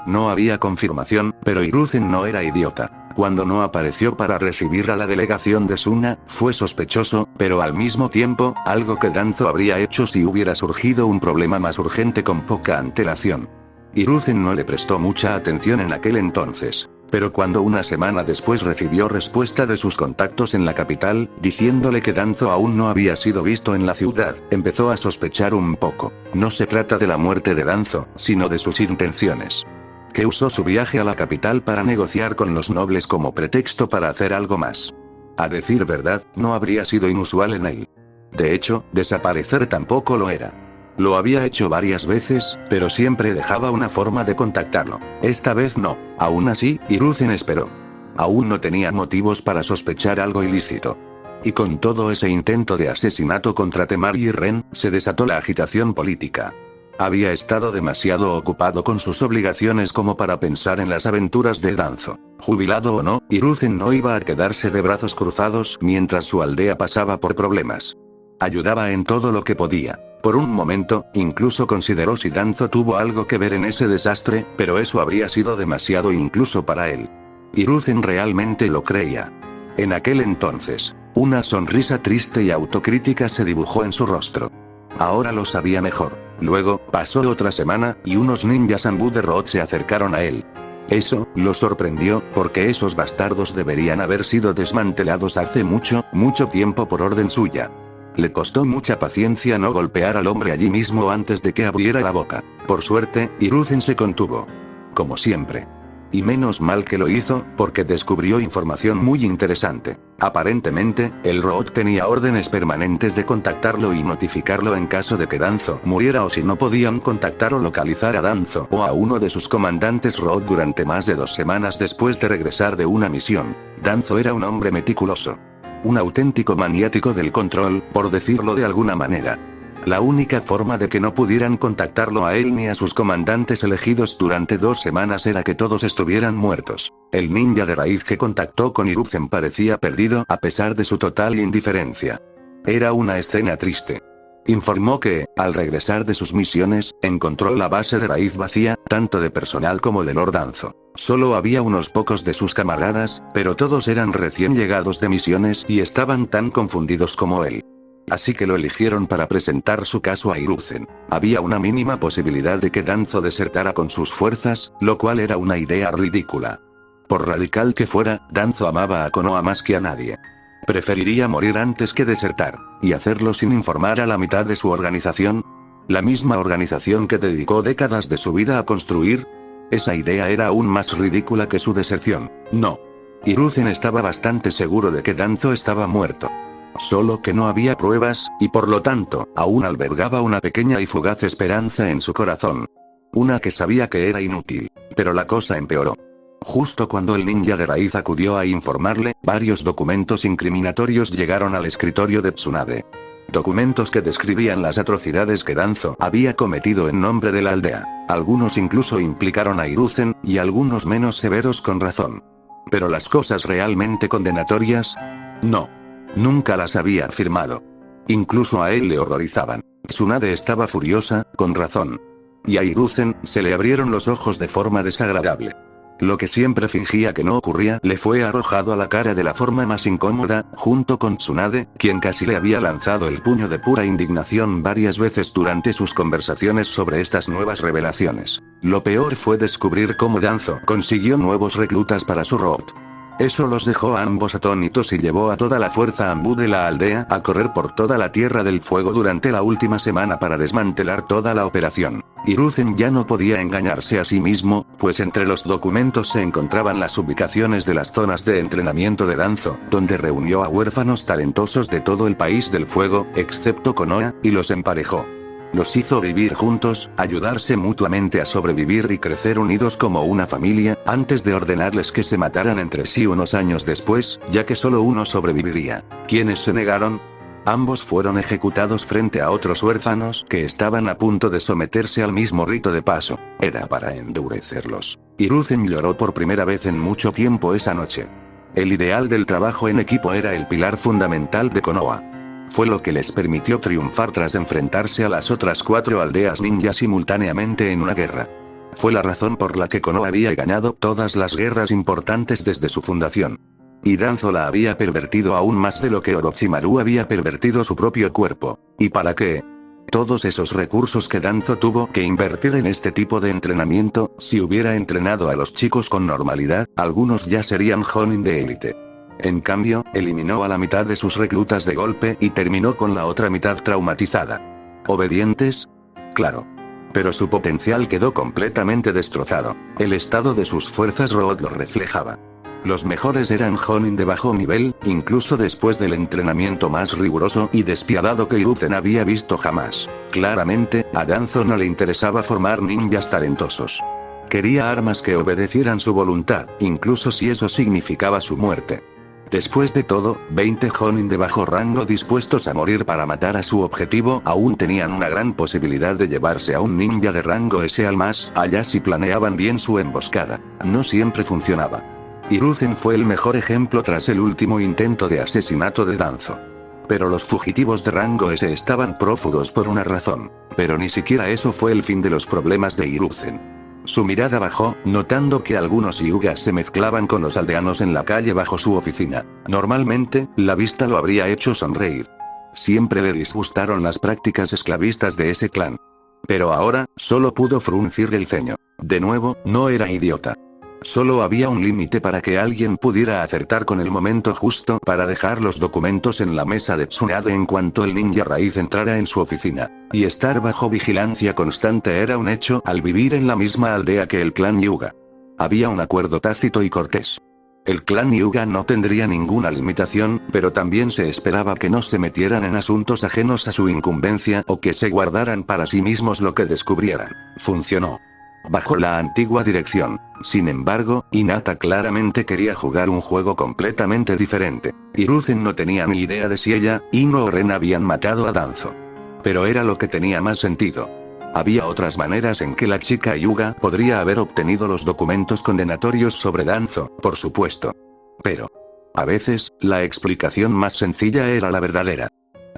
No había confirmación, pero Hiruzen no era idiota. Cuando no apareció para recibir a la delegación de Suna, fue sospechoso, pero al mismo tiempo, algo que Danzo habría hecho si hubiera surgido un problema más urgente con poca antelación. Hiruzen no le prestó mucha atención en aquel entonces. Pero cuando una semana después recibió respuesta de sus contactos en la capital, diciéndole que Danzo aún no había sido visto en la ciudad, empezó a sospechar un poco. No se trata de la muerte de Danzo, sino de sus intenciones. Que usó su viaje a la capital para negociar con los nobles como pretexto para hacer algo más. A decir verdad, no habría sido inusual en él. De hecho, desaparecer tampoco lo era. Lo había hecho varias veces, pero siempre dejaba una forma de contactarlo. Esta vez no. Aún así, Hiruzen esperó. Aún no tenía motivos para sospechar algo ilícito. Y con todo ese intento de asesinato contra Temari y Ren, se desató la agitación política. Había estado demasiado ocupado con sus obligaciones como para pensar en las aventuras de Danzo. Jubilado o no, Hiruzen no iba a quedarse de brazos cruzados mientras su aldea pasaba por problemas. Ayudaba en todo lo que podía. Por un momento, incluso consideró si Danzo tuvo algo que ver en ese desastre, pero eso habría sido demasiado incluso para él. Hiruzen realmente lo creía. En aquel entonces, una sonrisa triste y autocrítica se dibujó en su rostro. Ahora lo sabía mejor. Luego, pasó otra semana, y unos ninjas Anbu de Roth se acercaron a él. Eso lo sorprendió, porque esos bastardos deberían haber sido desmantelados hace mucho, mucho tiempo por orden suya. Le costó mucha paciencia no golpear al hombre allí mismo antes de que abriera la boca. Por suerte, Hiruzen se contuvo. Como siempre. Y menos mal que lo hizo, porque descubrió información muy interesante. Aparentemente, el Root tenía órdenes permanentes de contactarlo y notificarlo en caso de que Danzo muriera o si no podían contactar o localizar a Danzo o a uno de sus comandantes Root durante más de 2 semanas después de regresar de una misión. Danzo era un hombre meticuloso. Un auténtico maniático del control, por decirlo de alguna manera. La única forma de que no pudieran contactarlo a él ni a sus comandantes elegidos durante 2 semanas era que todos estuvieran muertos. El ninja de raíz que contactó con Hiruzen parecía perdido a pesar de su total indiferencia. Era una escena triste. Informó que, al regresar de sus misiones, encontró la base de raíz vacía, tanto de personal como de Lord Danzo. Solo había unos pocos de sus camaradas, pero todos eran recién llegados de misiones y estaban tan confundidos como él. Así que lo eligieron para presentar su caso a Hiruzen. Había una mínima posibilidad de que Danzo desertara con sus fuerzas, lo cual era una idea ridícula. Por radical que fuera, Danzo amaba a Konoha más que a nadie. Preferiría morir antes que desertar, y hacerlo sin informar a la mitad de su organización. La misma organización que dedicó décadas de su vida a construir. Esa idea era aún más ridícula que su deserción. No. Hiruzen estaba bastante seguro de que Danzo estaba muerto. Solo que no había pruebas, y por lo tanto, aún albergaba una pequeña y fugaz esperanza en su corazón. Una que sabía que era inútil. Pero la cosa empeoró. Justo cuando el ninja de raíz acudió a informarle, varios documentos incriminatorios llegaron al escritorio de Tsunade. Documentos que describían las atrocidades que Danzo había cometido en nombre de la aldea. Algunos incluso implicaron a Hiruzen, y algunos menos severos con razón. ¿Pero las cosas realmente condenatorias? No. Nunca las había firmado. Incluso a él le horrorizaban. Tsunade estaba furiosa, con razón. Y a Hiruzen, se le abrieron los ojos de forma desagradable. Lo que siempre fingía que no ocurría le fue arrojado a la cara de la forma más incómoda, junto con Tsunade, quien casi le había lanzado el puño de pura indignación varias veces durante sus conversaciones sobre estas nuevas revelaciones. Lo peor fue descubrir cómo Danzo consiguió nuevos reclutas para su Root. Eso los dejó a ambos atónitos y llevó a toda la fuerza Anbu de la aldea a correr por toda la Tierra del Fuego durante la última semana para desmantelar toda la operación. Hiruzen ya no podía engañarse a sí mismo, pues entre los documentos se encontraban las ubicaciones de las zonas de entrenamiento de Danzo, donde reunió a huérfanos talentosos de todo el país del fuego, excepto Konoha, y los emparejó. Los hizo vivir juntos, ayudarse mutuamente a sobrevivir y crecer unidos como una familia, antes de ordenarles que se mataran entre sí unos años después, ya que solo uno sobreviviría. ¿Quiénes se negaron? Ambos fueron ejecutados frente a otros huérfanos que estaban a punto de someterse al mismo rito de paso. Era para endurecerlos. Hiruzen lloró por primera vez en mucho tiempo esa noche. El ideal del trabajo en equipo era el pilar fundamental de Konoha. Fue lo que les permitió triunfar tras enfrentarse a las otras 4 aldeas ninja simultáneamente en una guerra. Fue la razón por la que Konoha había ganado todas las guerras importantes desde su fundación. Y Danzo la había pervertido aún más de lo que Orochimaru había pervertido su propio cuerpo. ¿Y para qué? Todos esos recursos que Danzo tuvo que invertir en este tipo de entrenamiento, si hubiera entrenado a los chicos con normalidad, algunos ya serían Jonin de élite. En cambio, eliminó a la mitad de sus reclutas de golpe y terminó con la otra mitad traumatizada. ¿Obedientes? Claro. Pero su potencial quedó completamente destrozado. El estado de sus fuerzas Root lo reflejaba. Los mejores eran Jonin de bajo nivel, incluso después del entrenamiento más riguroso y despiadado que Hiruzen había visto jamás. Claramente, a Danzo no le interesaba formar ninjas talentosos. Quería armas que obedecieran su voluntad, incluso si eso significaba su muerte. Después de todo, 20 Jonin de bajo rango dispuestos a morir para matar a su objetivo aún tenían una gran posibilidad de llevarse a un ninja de rango S al más allá si planeaban bien su emboscada. No siempre funcionaba. Hiruzen fue el mejor ejemplo tras el último intento de asesinato de Danzo. Pero los fugitivos de rango S estaban prófugos por una razón. Pero ni siquiera eso fue el fin de los problemas de Hiruzen. Su mirada bajó, notando que algunos Hyugas se mezclaban con los aldeanos en la calle bajo su oficina. Normalmente, la vista lo habría hecho sonreír. Siempre le disgustaron las prácticas esclavistas de ese clan. Pero ahora, solo pudo fruncir el ceño. De nuevo, no era idiota. Solo había un límite para que alguien pudiera acertar con el momento justo para dejar los documentos en la mesa de Tsunade en cuanto el ninja raíz entrara en su oficina. Y estar bajo vigilancia constante era un hecho al vivir en la misma aldea que el clan Hyuga. Había un acuerdo tácito y cortés. El clan Hyuga no tendría ninguna limitación, pero también se esperaba que no se metieran en asuntos ajenos a su incumbencia o que se guardaran para sí mismos lo que descubrieran. Funcionó. Bajo la antigua dirección. Sin embargo, Hinata claramente quería jugar un juego completamente diferente. Hiruzen no tenía ni idea de si ella, Ino o Ren habían matado a Danzo. Pero era lo que tenía más sentido. Había otras maneras en que la chica Hyuga podría haber obtenido los documentos condenatorios sobre Danzo, por supuesto. Pero, a veces, la explicación más sencilla era la verdadera.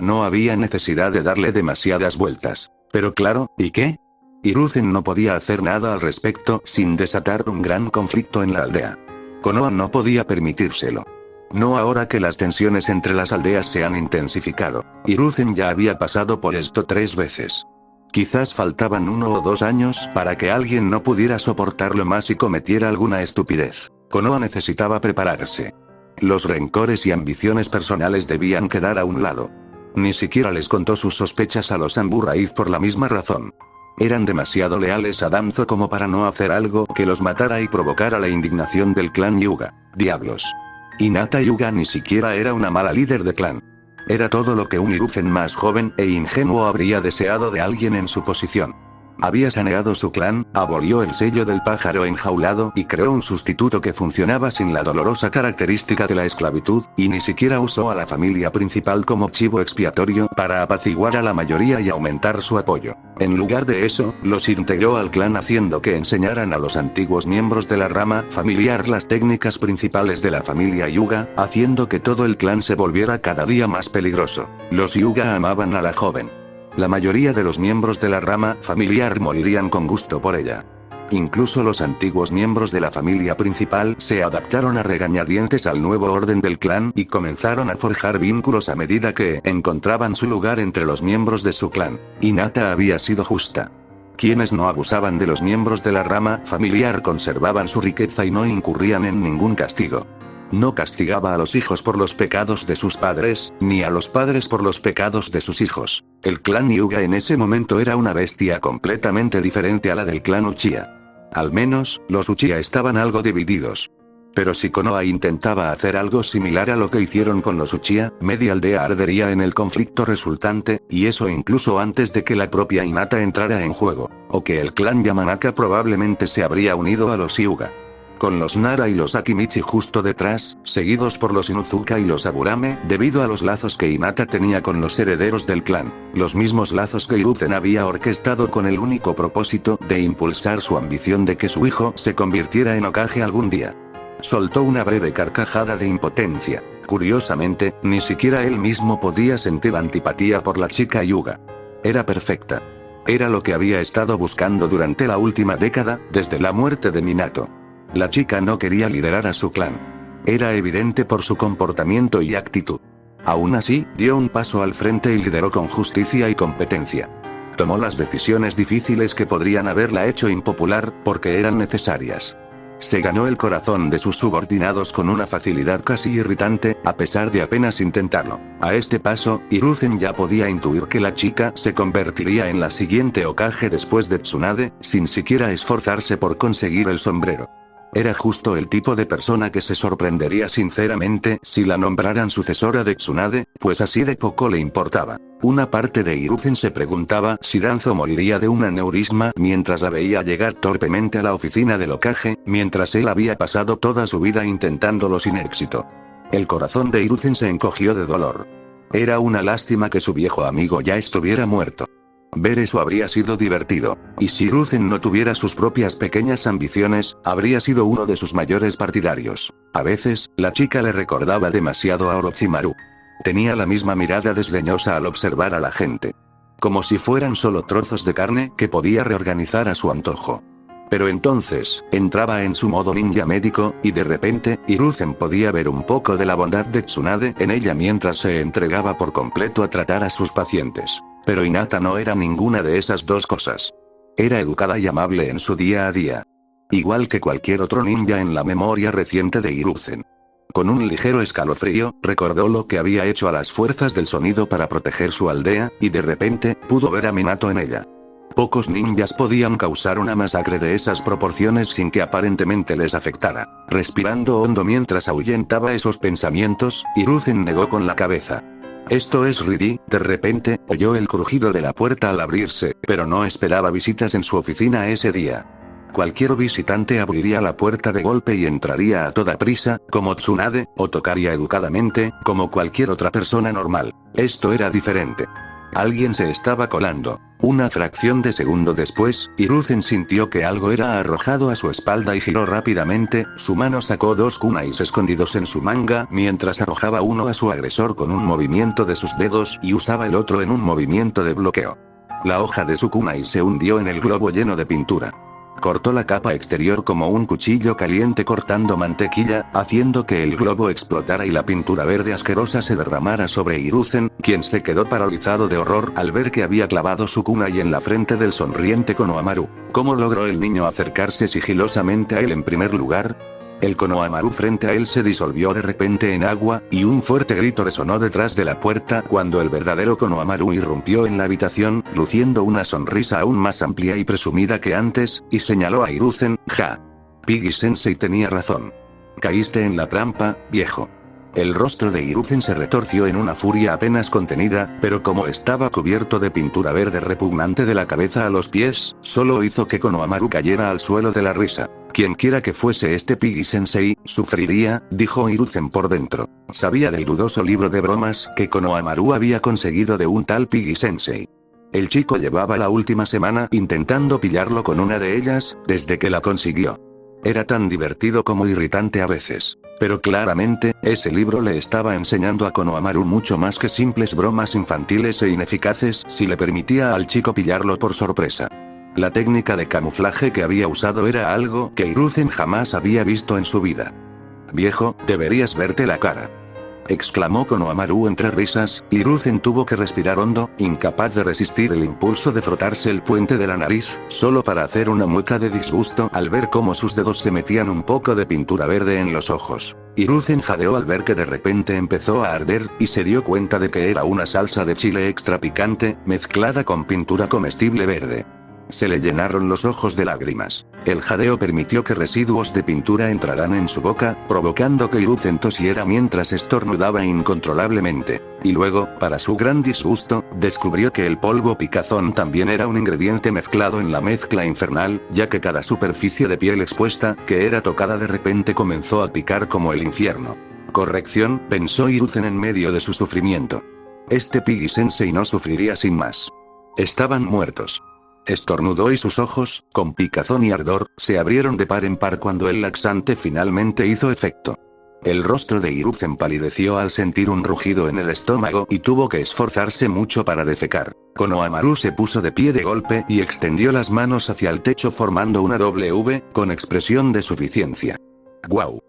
No había necesidad de darle demasiadas vueltas. Pero claro, ¿y qué? Hiruzen no podía hacer nada al respecto sin desatar un gran conflicto en la aldea. Konoha no podía permitírselo. No ahora que las tensiones entre las aldeas se han intensificado. Hiruzen ya había pasado por esto 3 veces. Quizás faltaban 1 o 2 años para que alguien no pudiera soportarlo más y cometiera alguna estupidez. Konoha necesitaba prepararse. Los rencores y ambiciones personales debían quedar a un lado. Ni siquiera les contó sus sospechas a los Anbu raíz por la misma razón. Eran demasiado leales a Danzo como para no hacer algo que los matara y provocara la indignación del clan Hyuga. Diablos. Hinata Hyuga ni siquiera era una mala líder de clan. Era todo lo que un Hiruzen más joven e ingenuo habría deseado de alguien en su posición. Había saneado su clan, abolió el sello del pájaro enjaulado y creó un sustituto que funcionaba sin la dolorosa característica de la esclavitud, y ni siquiera usó a la familia principal como chivo expiatorio para apaciguar a la mayoría y aumentar su apoyo. En lugar de eso, los integró al clan haciendo que enseñaran a los antiguos miembros de la rama familiar las técnicas principales de la familia Hyuga, haciendo que todo el clan se volviera cada día más peligroso. Los Hyuga amaban a la joven. La mayoría de los miembros de la rama familiar morirían con gusto por ella. Incluso los antiguos miembros de la familia principal se adaptaron a regañadientes al nuevo orden del clan y comenzaron a forjar vínculos a medida que encontraban su lugar entre los miembros de su clan. Hinata había sido justa. Quienes no abusaban de los miembros de la rama familiar conservaban su riqueza y no incurrían en ningún castigo. No castigaba a los hijos por los pecados de sus padres, ni a los padres por los pecados de sus hijos. El clan Hyuga en ese momento era una bestia completamente diferente a la del clan Uchiha. Al menos, los Uchiha estaban algo divididos. Pero si Konoha intentaba hacer algo similar a lo que hicieron con los Uchiha, media aldea ardería en el conflicto resultante, y eso incluso antes de que la propia Hinata entrara en juego. O que el clan Yamanaka probablemente se habría unido a los Hyuga. Con los Nara y los Akimichi justo detrás, seguidos por los Inuzuka y los Aburame, debido a los lazos que Hinata tenía con los herederos del clan, los mismos lazos que Hiruzen había orquestado con el único propósito de impulsar su ambición de que su hijo se convirtiera en Hokage algún día. Soltó una breve carcajada de impotencia. Curiosamente, ni siquiera él mismo podía sentir antipatía por la chica Hyuga. Era perfecta. Era lo que había estado buscando durante la última década, desde la muerte de Minato. La chica no quería liderar a su clan. Era evidente por su comportamiento y actitud. Aún así, dio un paso al frente y lideró con justicia y competencia. Tomó las decisiones difíciles que podrían haberla hecho impopular, porque eran necesarias. Se ganó el corazón de sus subordinados con una facilidad casi irritante, a pesar de apenas intentarlo. A este paso, Hiruzen ya podía intuir que la chica se convertiría en la siguiente Hokage después de Tsunade, sin siquiera esforzarse por conseguir el sombrero. Era justo el tipo de persona que se sorprendería sinceramente si la nombraran sucesora de Tsunade, pues así de poco le importaba. Una parte de Hiruzen se preguntaba si Danzo moriría de un aneurisma mientras la veía llegar torpemente a la oficina del Hokage, mientras él había pasado toda su vida intentándolo sin éxito. El corazón de Hiruzen se encogió de dolor. Era una lástima que su viejo amigo ya estuviera muerto. Ver eso habría sido divertido, y si Hiruzen no tuviera sus propias pequeñas ambiciones, habría sido uno de sus mayores partidarios. A veces, la chica le recordaba demasiado a Orochimaru. Tenía la misma mirada desdeñosa al observar a la gente. Como si fueran solo trozos de carne que podía reorganizar a su antojo. Pero entonces, entraba en su modo ninja médico, y de repente, Hiruzen podía ver un poco de la bondad de Tsunade en ella mientras se entregaba por completo a tratar a sus pacientes. Pero Hinata no era ninguna de esas dos cosas. Era educada y amable en su día a día. Igual que cualquier otro ninja en la memoria reciente de Hiruzen. Con un ligero escalofrío, recordó lo que había hecho a las fuerzas del sonido para proteger su aldea, y de repente, pudo ver a Minato en ella. Pocos ninjas podían causar una masacre de esas proporciones sin que aparentemente les afectara. Respirando hondo mientras ahuyentaba esos pensamientos, Hiruzen negó con la cabeza. Esto es Ridi. De repente, oyó el crujido de la puerta al abrirse, pero no esperaba visitas en su oficina ese día. Cualquier visitante abriría la puerta de golpe y entraría a toda prisa, como Tsunade, o tocaría educadamente, como cualquier otra persona normal. Esto era diferente. Alguien se estaba colando. Una fracción de segundo después, Hiruzen sintió que algo era arrojado a su espalda y giró rápidamente. Su mano sacó dos kunais escondidos en su manga mientras arrojaba uno a su agresor con un movimiento de sus dedos y usaba el otro en un movimiento de bloqueo. La hoja de su kunai se hundió en el globo lleno de pintura. Cortó la capa exterior como un cuchillo caliente cortando mantequilla, haciendo que el globo explotara y la pintura verde asquerosa se derramara sobre Hiruzen, quien se quedó paralizado de horror al ver que había clavado su kunai en la frente del sonriente Konohamaru. ¿Cómo logró el niño acercarse sigilosamente a él en primer lugar? El Konohamaru frente a él se disolvió de repente en agua, y un fuerte grito resonó detrás de la puerta cuando el verdadero Konohamaru irrumpió en la habitación, luciendo una sonrisa aún más amplia y presumida que antes, y señaló a Hiruzen. Ja. Piggy Sensei tenía razón. Caíste en la trampa, viejo. El rostro de Hiruzen se retorció en una furia apenas contenida, pero como estaba cubierto de pintura verde repugnante de la cabeza a los pies, solo hizo que Konohamaru cayera al suelo de la risa. Quienquiera que fuese este Piggy Sensei, sufriría, dijo Hiruzen por dentro. Sabía del dudoso libro de bromas que Konohamaru había conseguido de un tal Piggy Sensei. El chico llevaba la última semana intentando pillarlo con una de ellas, desde que la consiguió. Era tan divertido como irritante a veces. Pero claramente, ese libro le estaba enseñando a Konohamaru mucho más que simples bromas infantiles e ineficaces si le permitía al chico pillarlo por sorpresa. La técnica de camuflaje que había usado era algo que Hiruzen jamás había visto en su vida. Viejo, deberías verte la cara. Exclamó Konohamaru entre risas. Hiruzen tuvo que respirar hondo, incapaz de resistir el impulso de frotarse el puente de la nariz, solo para hacer una mueca de disgusto al ver cómo sus dedos se metían un poco de pintura verde en los ojos. Hiruzen jadeó al ver que de repente empezó a arder, y se dio cuenta de que era una salsa de chile extra picante, mezclada con pintura comestible verde. Se le llenaron los ojos de lágrimas. El jadeo permitió que residuos de pintura entraran en su boca, provocando que Hiruzen tosiera mientras estornudaba incontrolablemente. Y luego, para su gran disgusto, descubrió que el polvo picazón también era un ingrediente mezclado en la mezcla infernal, ya que cada superficie de piel expuesta que era tocada de repente comenzó a picar como el infierno. Corrección, pensó Hiruzen en medio de su sufrimiento. Este Piggy Sensei no sufriría sin más. Estaban muertos. Estornudó y sus ojos, con picazón y ardor, se abrieron de par en par cuando el laxante finalmente hizo efecto. El rostro de Hiruzen palideció al sentir un rugido en el estómago y tuvo que esforzarse mucho para defecar. Konohamaru se puso de pie de golpe y extendió las manos hacia el techo formando una W, con expresión de suficiencia. ¡Guau!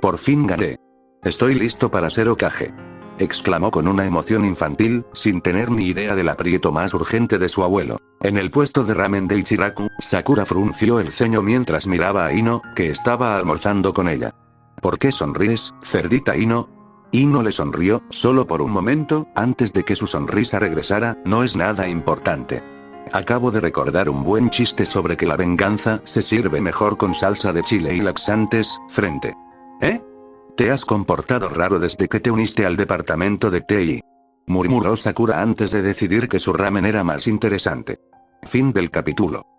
Por fin gané. Estoy listo para ser Hokage. Exclamó con una emoción infantil, sin tener ni idea del aprieto más urgente de su abuelo. En el puesto de ramen de Ichiraku, Sakura frunció el ceño mientras miraba a Ino, que estaba almorzando con ella. ¿Por qué sonríes, cerdita Ino? Ino le sonrió, solo por un momento, antes de que su sonrisa regresara. No es nada importante. Acabo de recordar un buen chiste sobre que la venganza se sirve mejor con salsa de chile y laxantes, frente. ¿Eh? Te has comportado raro desde que te uniste al departamento de TI. Murmuró Sakura antes de decidir que su ramen era más interesante. Fin del capítulo.